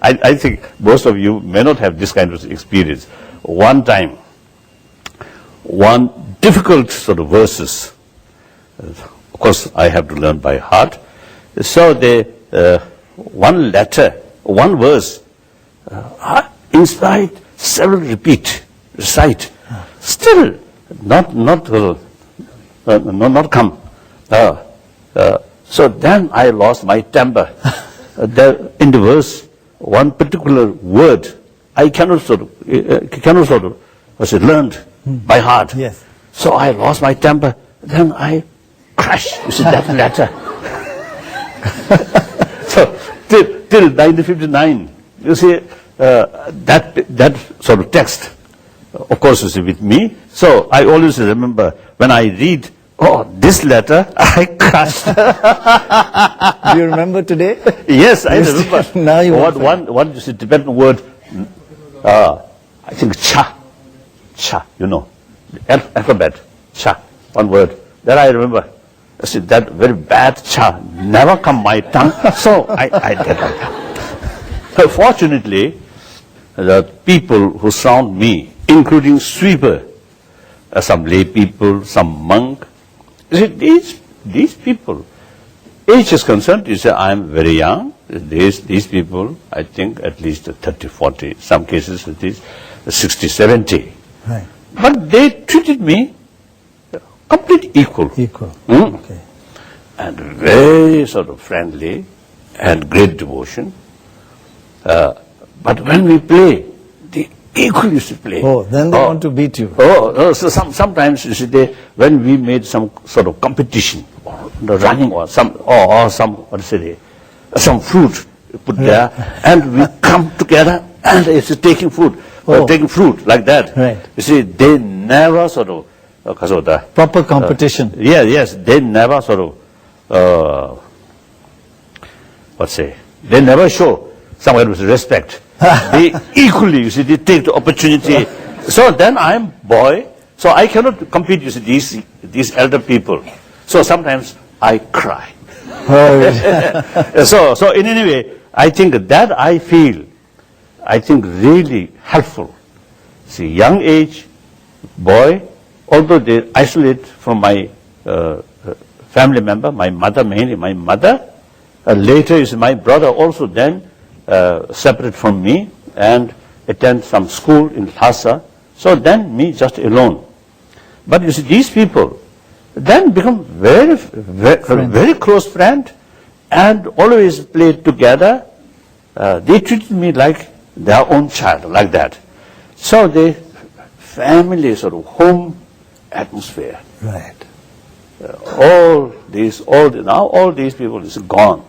I think most of you may not have this kind of experience. One time, one difficult sort of verses, of course I have to learn by heart. So one letter, one verse, inside several recite, still not come. So then I lost my temper. In the verse, one particular word, I cannot learned by heart. Yes. So I lost my temper. Then I crashed, that letter. So till 1959, that sort of text, of course, with me. So I always remember when I read, this letter, I crashed. Do you remember today? Yes, I remember. Now you one Tibetan word, I think cha, alphabet, cha, one word. That I remember. That very bad cha never come my tongue, so I did it. Fortunately, the people who surround me, including sweeper, some lay people, some monk, these people, age is concerned, I am very young. These people, I think at least 30, 40, some cases it is 60, 70. Right. But they treated me complete equal. Equal. Okay. And very sort of friendly and great devotion. But when we play, they equally used to play. Oh, then they want to beat you. So sometimes when we made some sort of competition, or running or some fruit put there, and we come together and it's taking food, taking fruit like that. Right. They never sort of Proper competition. Yes, they never sort of they never show some kind of respect. They equally, they take the opportunity. So then I'm boy, so I cannot compete with these elder people. So sometimes I cry. So in any way, I think that I feel really helpful. Young age, boy, although they isolate from my family member, my mother mainly, my mother, later is my brother also then separate from me and attend some school in Lhasa. So then me just alone. But these people then become very close friend and always play together. They treated me like their own child, like that. So they family sort of home atmosphere. Right. All these people is gone.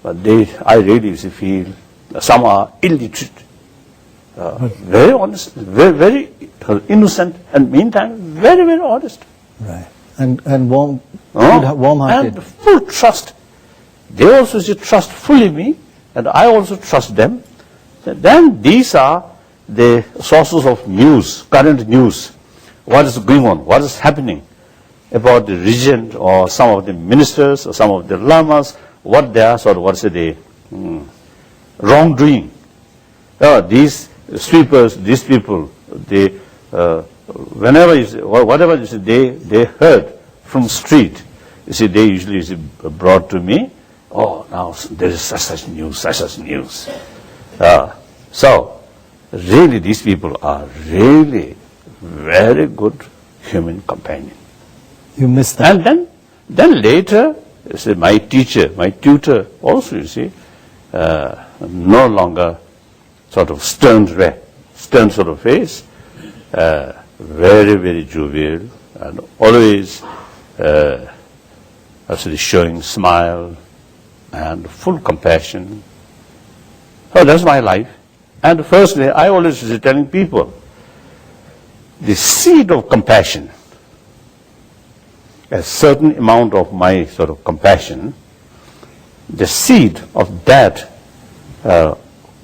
But I really feel some are illiterate, very honest, very innocent, and meantime very, very honest. Right. And warm-hearted. And full trust. They also trust fully me, and I also trust them. Then these are the sources of news, current news. What is going on? What is happening about the region, or some of the ministers, or some of the lamas? What they are wrongdoing. These sweepers, these people, they whatever they heard from street, they usually brought to me. Now there is such news. So really these people are really very good human companion. You miss that. And then later, you see, my teacher, my tutor also, you see, no longer sort of stern sort of face, very, very jovial, and always actually showing smile and full compassion. So that's my life. And firstly, I always was telling people, the seed of compassion, a certain amount of my sort of compassion, the seed of that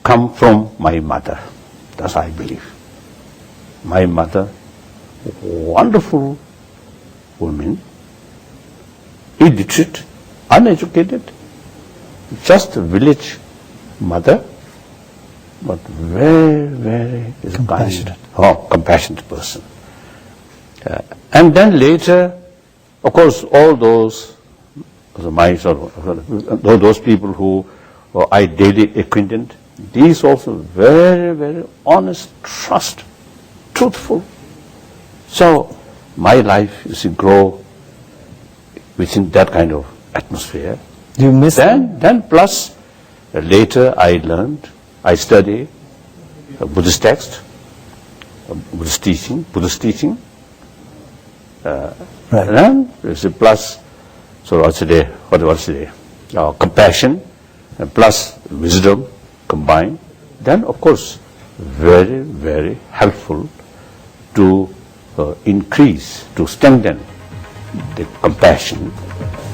come from my mother. That's I believe. My mother, wonderful woman, illiterate, uneducated, just a village mother, but very, very Compassionate. Compassionate person. And then later, of course, all those, my sort of, those people who I daily acquainted, these also very, very honest, truthful. So my life is to grow within that kind of atmosphere. Do you miss that? Then plus later I study Buddhist text, Buddhist teaching. Right. And then there's a plus, so what's today? Compassion, and plus wisdom combined. Then of course, very, very helpful to increase, to strengthen the compassion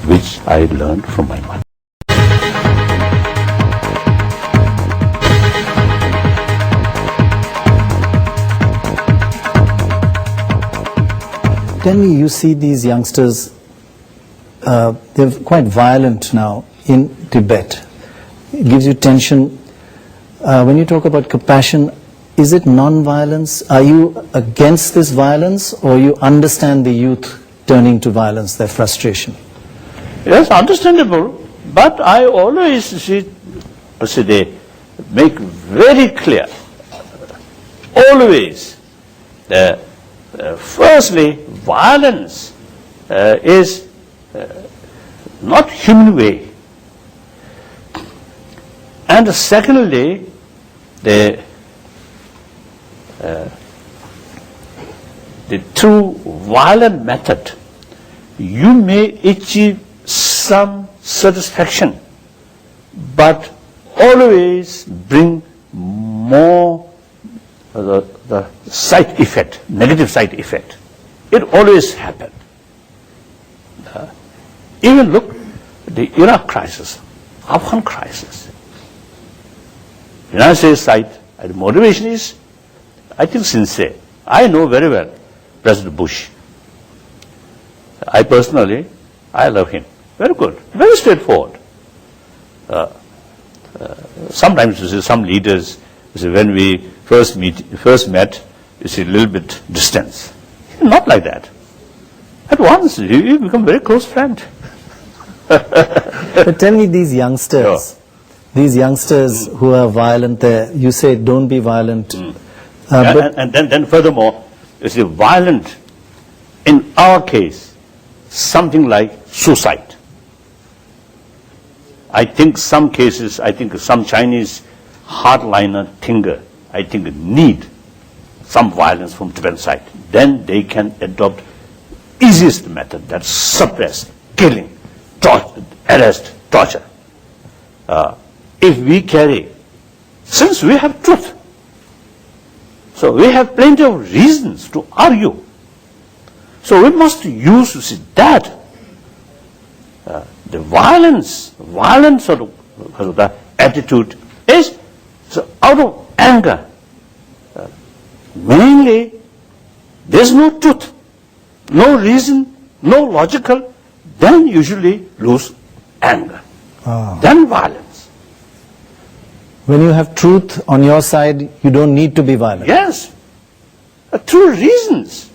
which I learned from my mother. Tell me, you see these youngsters, they're quite violent now in Tibet. It gives you tension. When you talk about compassion, is it non-violence? Are you against this violence, or you understand the youth turning to violence, their frustration? Yes, understandable, but I always see, they make very clear, always, firstly, violence is not human way. And secondly, the through violent method, you may achieve some satisfaction, but always bring more the side effect, negative side effect. It always happens. Even look, the Iraq crisis, Afghan crisis. United States side, the motivation is, I think, sincere. I know very well President Bush. I personally, I love him. Very good, very straightforward. Sometimes you see some leaders, you see, when we first met, you see a little bit distance. Not like that. At once, you become very close friend. But tell me, these youngsters, who are violent there, you say don't be violent. And then furthermore, you see, violent, in our case, something like suicide. I think some cases, some Chinese hardliner thinker, need some violence from Tibetan side. Then they can adopt easiest method, that's suppress, killing, arrest, torture. If we carry, since we have truth, so we have plenty of reasons to argue. So we must use, you see, that the violent sort of the attitude is so out of anger. Mainly, there's no truth, no reason, no logical, then usually lose anger, then violence. When you have truth on your side, you don't need to be violent. Yes, true reasons,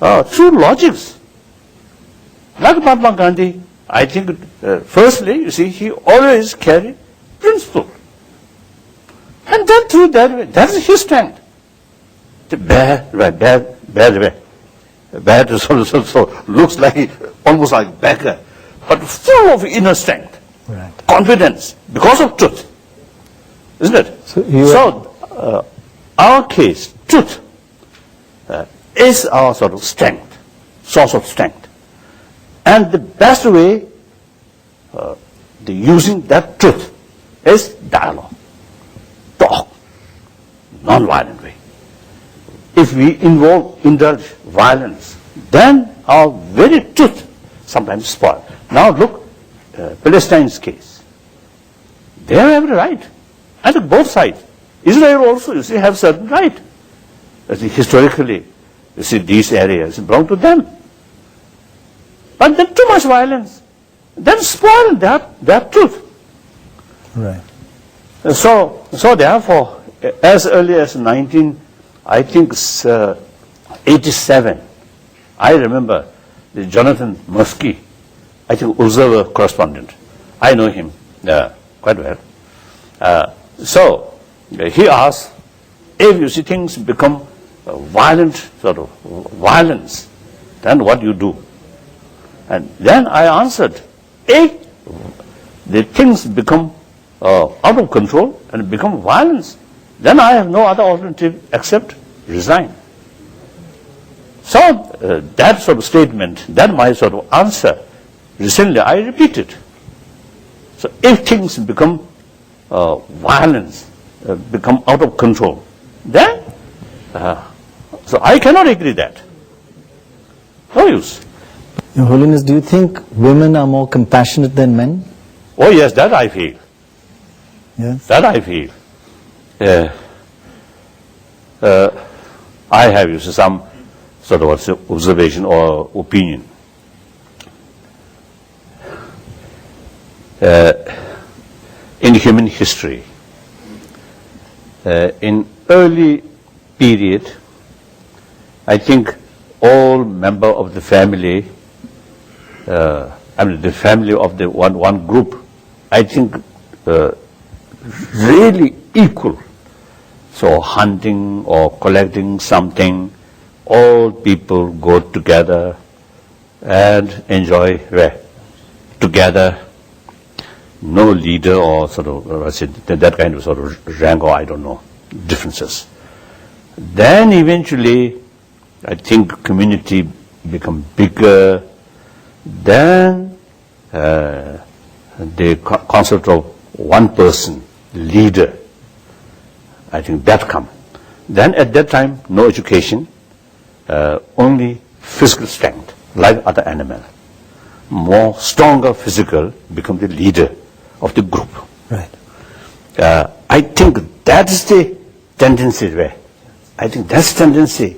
true logics. Like Mahatma Gandhi, I think, firstly, you see, he always carried principle. And then through that, that's his strength. To bear bad way. Bad so looks like, almost like beggar, but full of inner strength, Right. confidence, because of truth. Isn't it? So Our case, truth, is our sort of strength, source of strength. And the best way, the using that truth is dialogue, talk, non-violent way. If we indulge violence, then our very truth sometimes spoiled. Now look, Palestine's case. They have every right. I think both sides. Israel also, you see, have certain right. You see, historically, you see, these areas belong to them. But then too much violence. Then spoil that truth. right. So therefore, as early as 87, I remember the Jonathan Muskie, I think Observer correspondent. I know him quite well. So he asked, if you see things become violent, sort of violence, then what you do? And then I answered, if the things become out of control and become violence, then I have no other alternative except resign. So that sort of statement, that my sort of answer, recently I repeated. So if things become violence, become out of control, then so I cannot agree that. No use. Your Holiness, do you think women are more compassionate than men? Oh yes, that I feel. Yes. That I feel. I have used some sort of observation or opinion. In human history, in early period, I think all member of the family, the family of the one group, I think really equal. So hunting or collecting something, all people go together and enjoy together. No leader or sort of that kind of sort of rank or I don't know differences. Then eventually, I think community become bigger. Then the concept of one person, leader, I think that come. Then at that time, no education, only physical strength, like other animal. More stronger physical become the leader of the group. Right. I think that is the tendency where. I think that's tendency.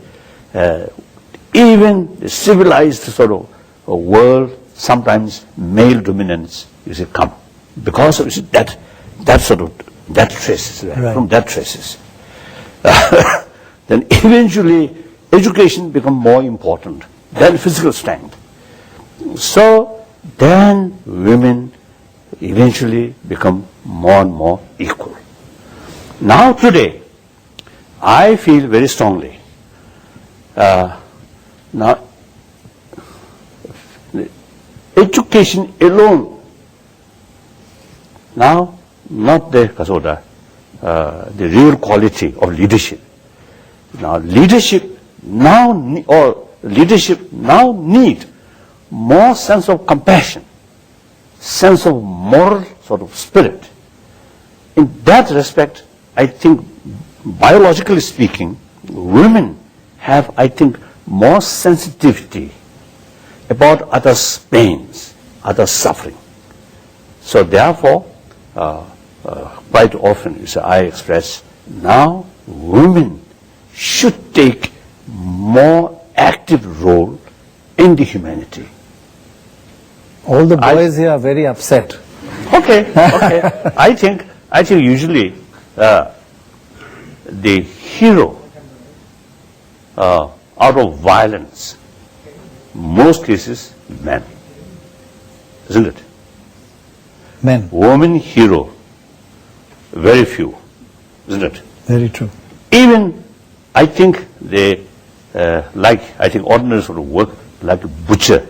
Even the civilized sort of world, sometimes male dominance, you see, come. Because of you see, that sort of, that traces, Right. from that traces. Then eventually, education become more important than physical strength. So then women eventually become more and more equal. Now today, I feel very strongly, now education alone, now not the real quality of leadership. Now leadership now need more sense of compassion, sense of moral sort of spirit. In that respect, I think, biologically speaking, women have, I think, more sensitivity about others' pains, others' suffering. So therefore, quite often, you see, I express, now women should take more active role in the humanity. All the boys here are very upset. Okay. I think usually the hero out of violence, most cases men, isn't it? Men. Woman hero, very few, isn't it? Very true. Even I think the like, I think, ordinary sort of work, like a butcher.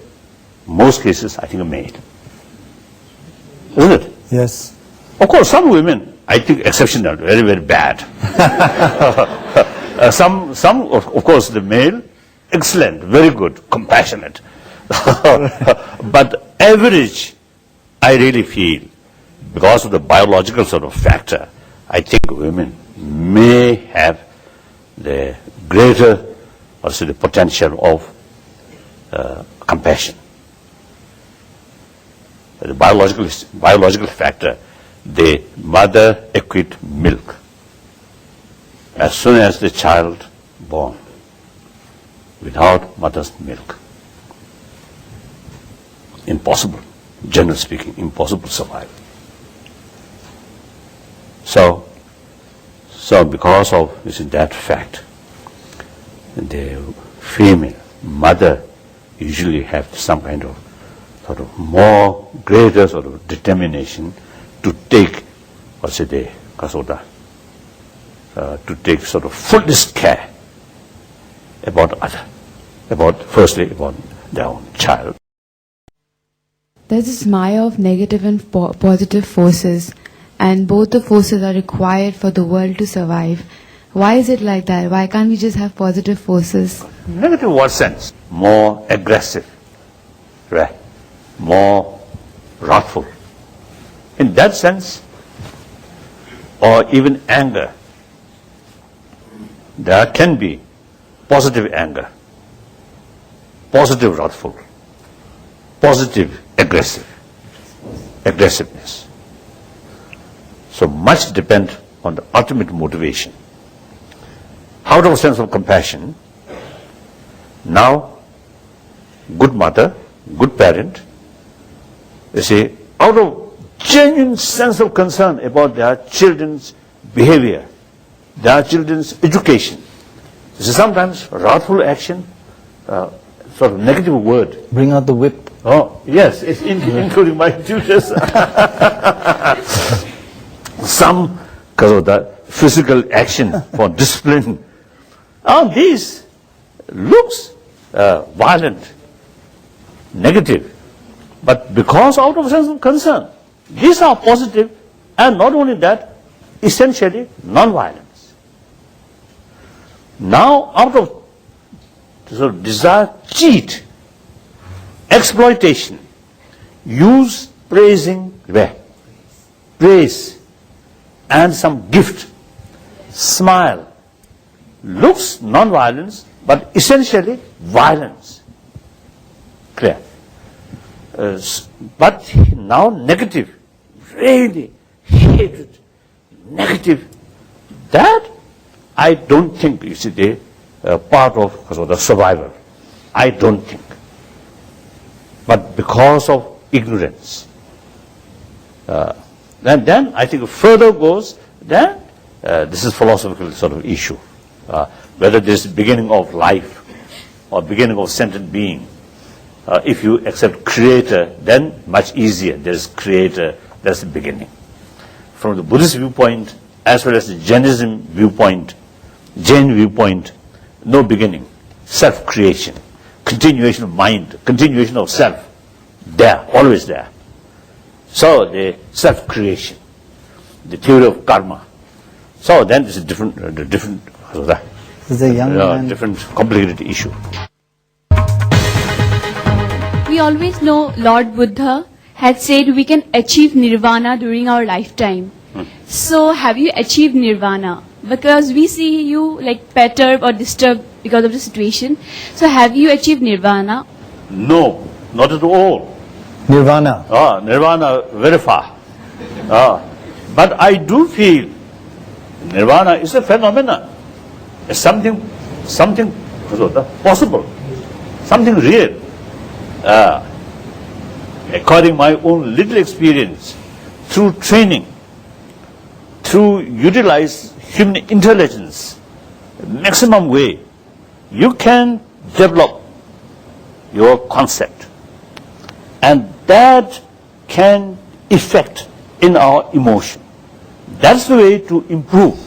Most cases, I think, a maid. Isn't it? Yes. Of course, some women, I think, exceptional, very, very bad. Some, of course, the male, excellent, very good, compassionate. But average, I really feel, because of the biological sort of factor, I think women may have the greater, also the potential of compassion. The biological factor, the mother acquit milk as soon as the child born. Without mother's milk, impossible, generally speaking, impossible survival. So because of that fact, the female mother usually have some kind of sort of more greater sort of determination to take, to take sort of fullest care firstly about their own child. There's this mire of negative and positive forces, and both the forces are required for the world to survive. Why is it like that? Why can't we just have positive forces? Negative in what sense? More aggressive, right? More wrathful. In that sense, or even anger, there can be positive anger, positive wrathful, positive aggressiveness. So much depends on the ultimate motivation. Out of a sense of compassion, now, good mother, good parent, you see, out of genuine sense of concern about their children's behavior, their children's education. You see, sometimes wrathful action, sort of negative word. Bring out the whip. Oh, yes, it's including my tutors. Some, because of the physical action for discipline. These looks violent, negative, but because out of sense of concern, these are positive, and not only that, essentially non-violence. Now, out of sort of desire, cheat, exploitation, use, praising, praise, and some gift, smile, looks non-violence, but essentially violence. Clear? But now negative, really hatred, negative, that I don't think is a part of the survival. I don't think. But because of ignorance. And then I think further goes, then this is philosophical sort of issue. Whether this is beginning of life or beginning of sentient being. If you accept creator, then much easier. There's creator, that's the beginning. From the Buddhist viewpoint, as well as the Jainism viewpoint, Jain viewpoint, no beginning. Self-creation, continuation of mind, continuation of self. There, always there. So the self-creation, the theory of karma. So then it's a different, Is a young man. different complicated issue. We always know Lord Buddha had said we can achieve nirvana during our lifetime. So have you achieved nirvana? Because we see you like perturbed or disturbed because of the situation. So have you achieved nirvana? No, not at all. Nirvana. Nirvana very far. But I do feel nirvana is a phenomenon. It's something possible, something real. According to my own little experience, through training, through utilize human intelligence, maximum way, you can develop your concept. And that can affect in our emotion. That's the way to improve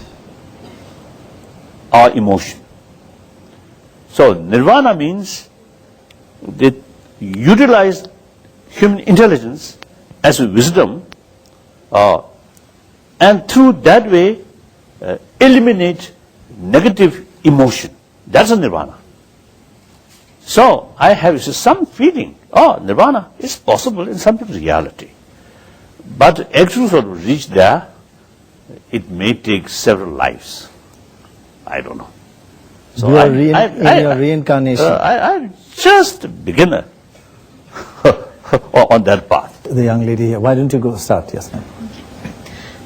our emotion. So nirvana means they utilize human intelligence as a wisdom, and through that way eliminate negative emotion. That's a nirvana. So I have some feeling, nirvana is possible in some reality. But actually sort of reach there, it may take several lives. I don't know. So You are in your reincarnation. I'm just a beginner on that path. The young lady here. Why don't you go start? Yes, ma'am.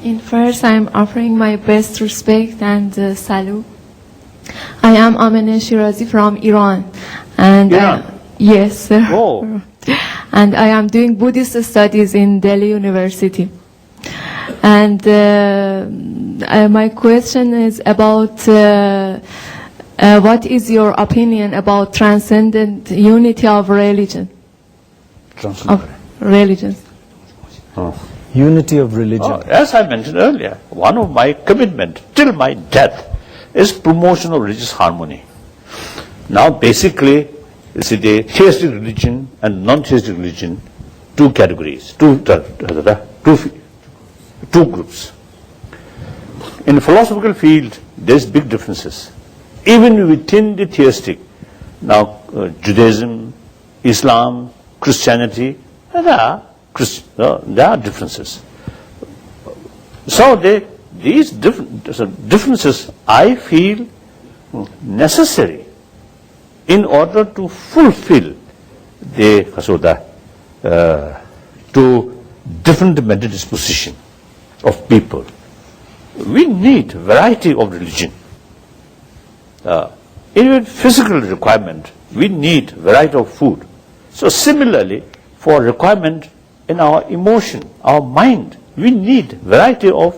In first, I am offering my best respect and salute. I am Amine Shirazi from Iran. And Iran? Yes, sir. Oh. And I am doing Buddhist studies in Delhi University. And my question is about what is your opinion about transcendent unity of religion? Of religions. Unity of religion. As I mentioned earlier, one of my commitment till my death is promotion of religious harmony. Now basically, you see the theistic religion and non-theistic religion, two categories, two groups. In the philosophical field, there's big differences. Even within the theistic, now Judaism, Islam, Christianity, there are differences. So these differences, I feel necessary in order to fulfill the to different mental disposition of people. We need variety of religion. In physical requirement, we need variety of food. So similarly, for requirement in our emotion, our mind, we need variety of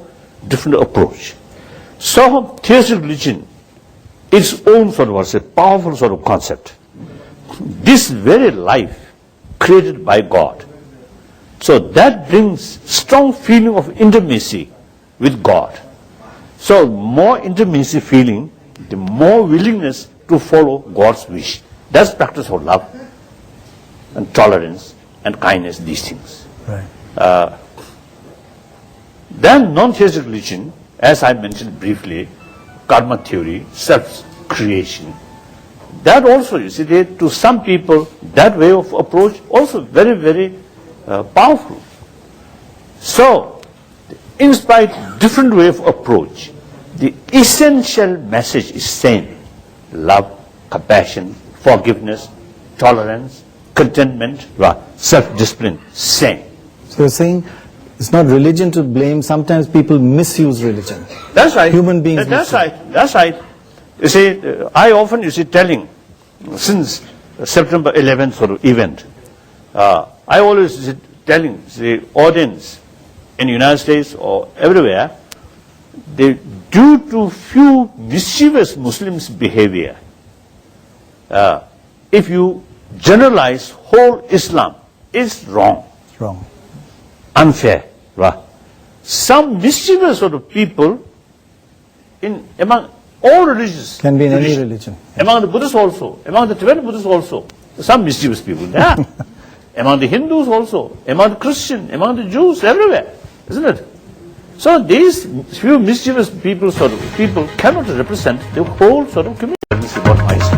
different approach. So theistic religion, its own sort of was a powerful sort of concept. This very life created by God. So that brings strong feeling of intimacy with God. So more intimacy feeling, the more willingness to follow God's wish. That's practice of love and tolerance and kindness, these things. Right. Then non-theistic religion, as I mentioned briefly, karma theory, self-creation. That also, you see, to some people, that way of approach also very, very powerful. So, in spite of different way of approach, the essential message is same. Love, compassion, forgiveness, tolerance, contentment, self-discipline, same. So you're saying it's not religion to blame. Sometimes people misuse religion. That's right. Human beings That's misuse. right. That's right. You see, I often, telling, since September 11th sort of event, I always telling the audience in the United States or everywhere, due to few mischievous Muslims' behavior, if you generalize whole Islam, it's wrong. It's wrong. Unfair. Right? Some mischievous sort of people among all religions. Can be in any religion. Among the Buddhists also, among the Tibetan Buddhists also, some mischievous people there. Among the Hindus also, among the Christians, among the Jews, everywhere, isn't it? So these few mischievous people cannot represent the whole sort of community. This is what I say.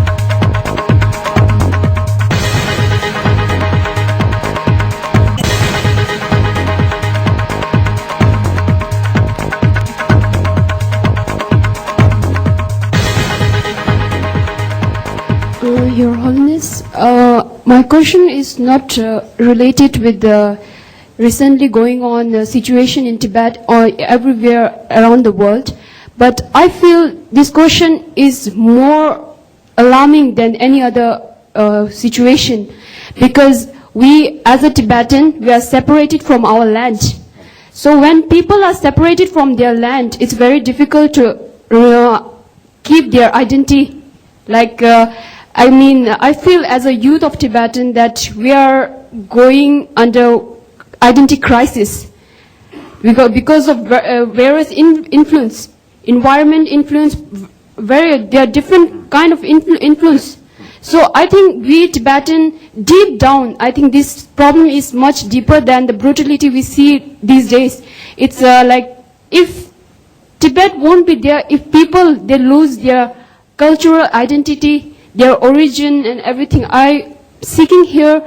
Your Holiness, my question is not related with the recently going on situation in Tibet or everywhere around the world, but I feel this question is more alarming than any other situation, because we as a Tibetan, we are separated from our land. So when people are separated from their land, it's very difficult to keep their identity. I feel as a youth of Tibetan that we are going under identity crisis because of various influence, environment influence, there are different kind of influence. So I think we Tibetan, deep down, I think this problem is much deeper than the brutality we see these days. It's like if Tibet won't be there, if people, they lose their cultural identity, their origin and everything. I seeking here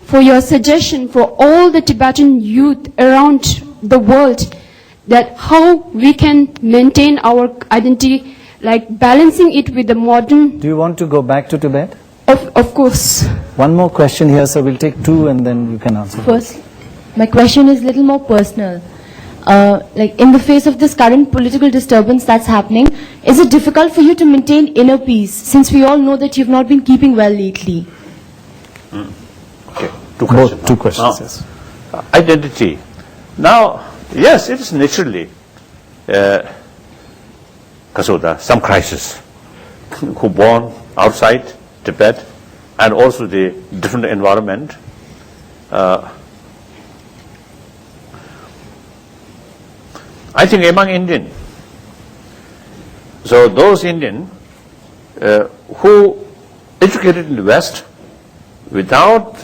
for your suggestion for all the Tibetan youth around the world, that how we can maintain our identity, like balancing it with the modern. Do you want to go back to Tibet? Of course. One more question here, so we'll take two and then you can answer. First, my question is a little more personal. Like in the face of this current political disturbance that's happening, is it difficult for you to maintain inner peace, since we all know that you've not been keeping well lately? Okay, two questions. Both, two questions, Now, yes. Identity. Now, yes, it is naturally some crisis who born outside Tibet and also the different environment. I think among Indian, so those Indian who educated in the West without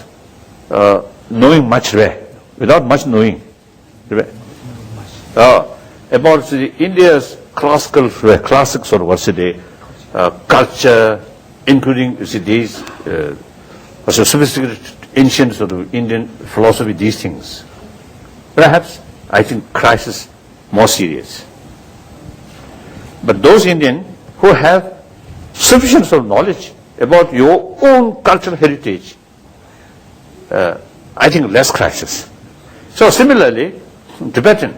knowing much, without much knowing about India's classic sort of what's the culture, including these sophisticated ancient sort of Indian philosophy, these things. Perhaps I think crisis more serious. But those Indians who have sufficient sort of knowledge about your own cultural heritage, I think less crisis. So similarly, Tibetan,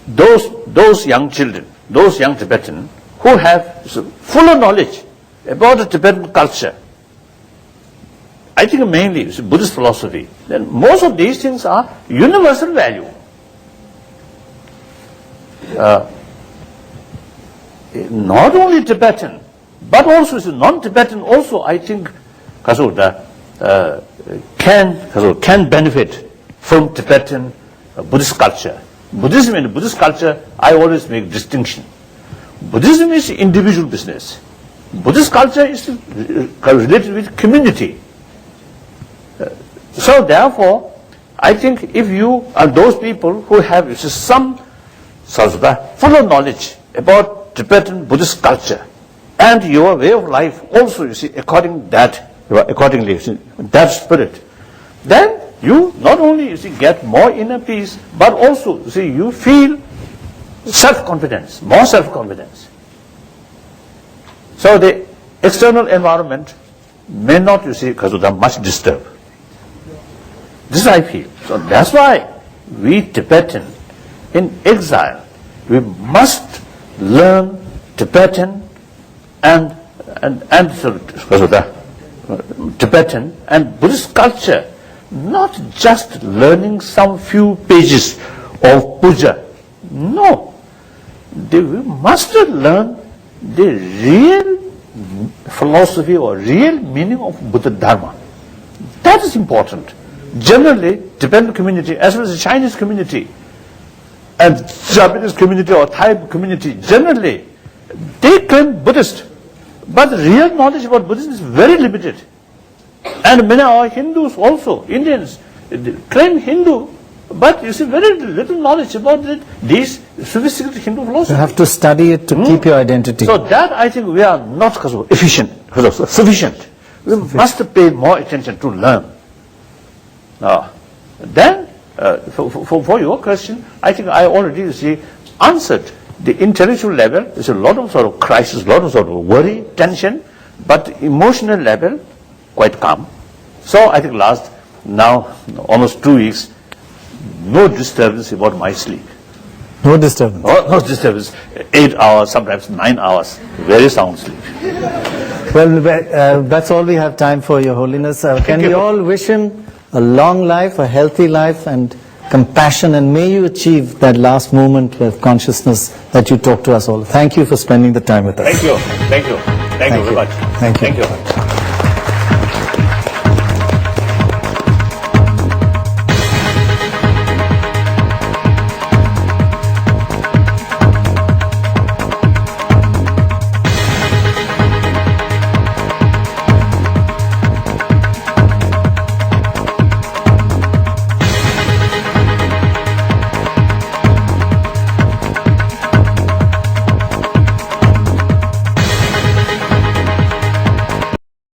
those young children, those young Tibetan who have fuller knowledge about the Tibetan culture, I think mainly it's Buddhist philosophy, then most of these things are universal value. Not only Tibetan, but also non-Tibetan also, I think, can benefit from Tibetan Buddhist culture. Buddhism and Buddhist culture, I always make distinction. Buddhism is individual business. Buddhist culture is related with community. So therefore, I think if you are those people who have some fuller knowledge about Tibetan Buddhist culture and your way of life also, accordingly, that spirit, then you not only get more inner peace, but also you feel self-confidence, more self-confidence. So the external environment may not, much disturb. This I feel. So that's why we Tibetan in exile, we must learn Tibetan and Tibetan and Buddhist culture, not just learning some few pages of puja. No, we must learn the real philosophy or real meaning of Buddha Dharma. That is important. Generally, Tibetan community as well as the Chinese community and Japanese community or Thai community, generally, they claim Buddhist, but the real knowledge about Buddhism is very limited. And many of our Hindus also, Indians, claim Hindu, but very little knowledge about these sophisticated Hindu philosophy. You have to study it to keep your identity. So that I think we are not sufficient. We must pay more attention to learn. Then, for your question, I think I already answered. The intellectual level, there's a lot of sort of crisis, a lot of sort of worry, tension, but emotional level, quite calm. So I think now almost 2 weeks, no disturbance about my sleep. No disturbance. No disturbance. 8 hours, sometimes 9 hours, very sound sleep. Well, that's all we have time for, Your Holiness. Can we all wish him a long life, a healthy life, and compassion, and may you achieve that last moment of consciousness that you talked to us all. Thank you for spending the time with us. Thank you very much. Thank you. Thank you.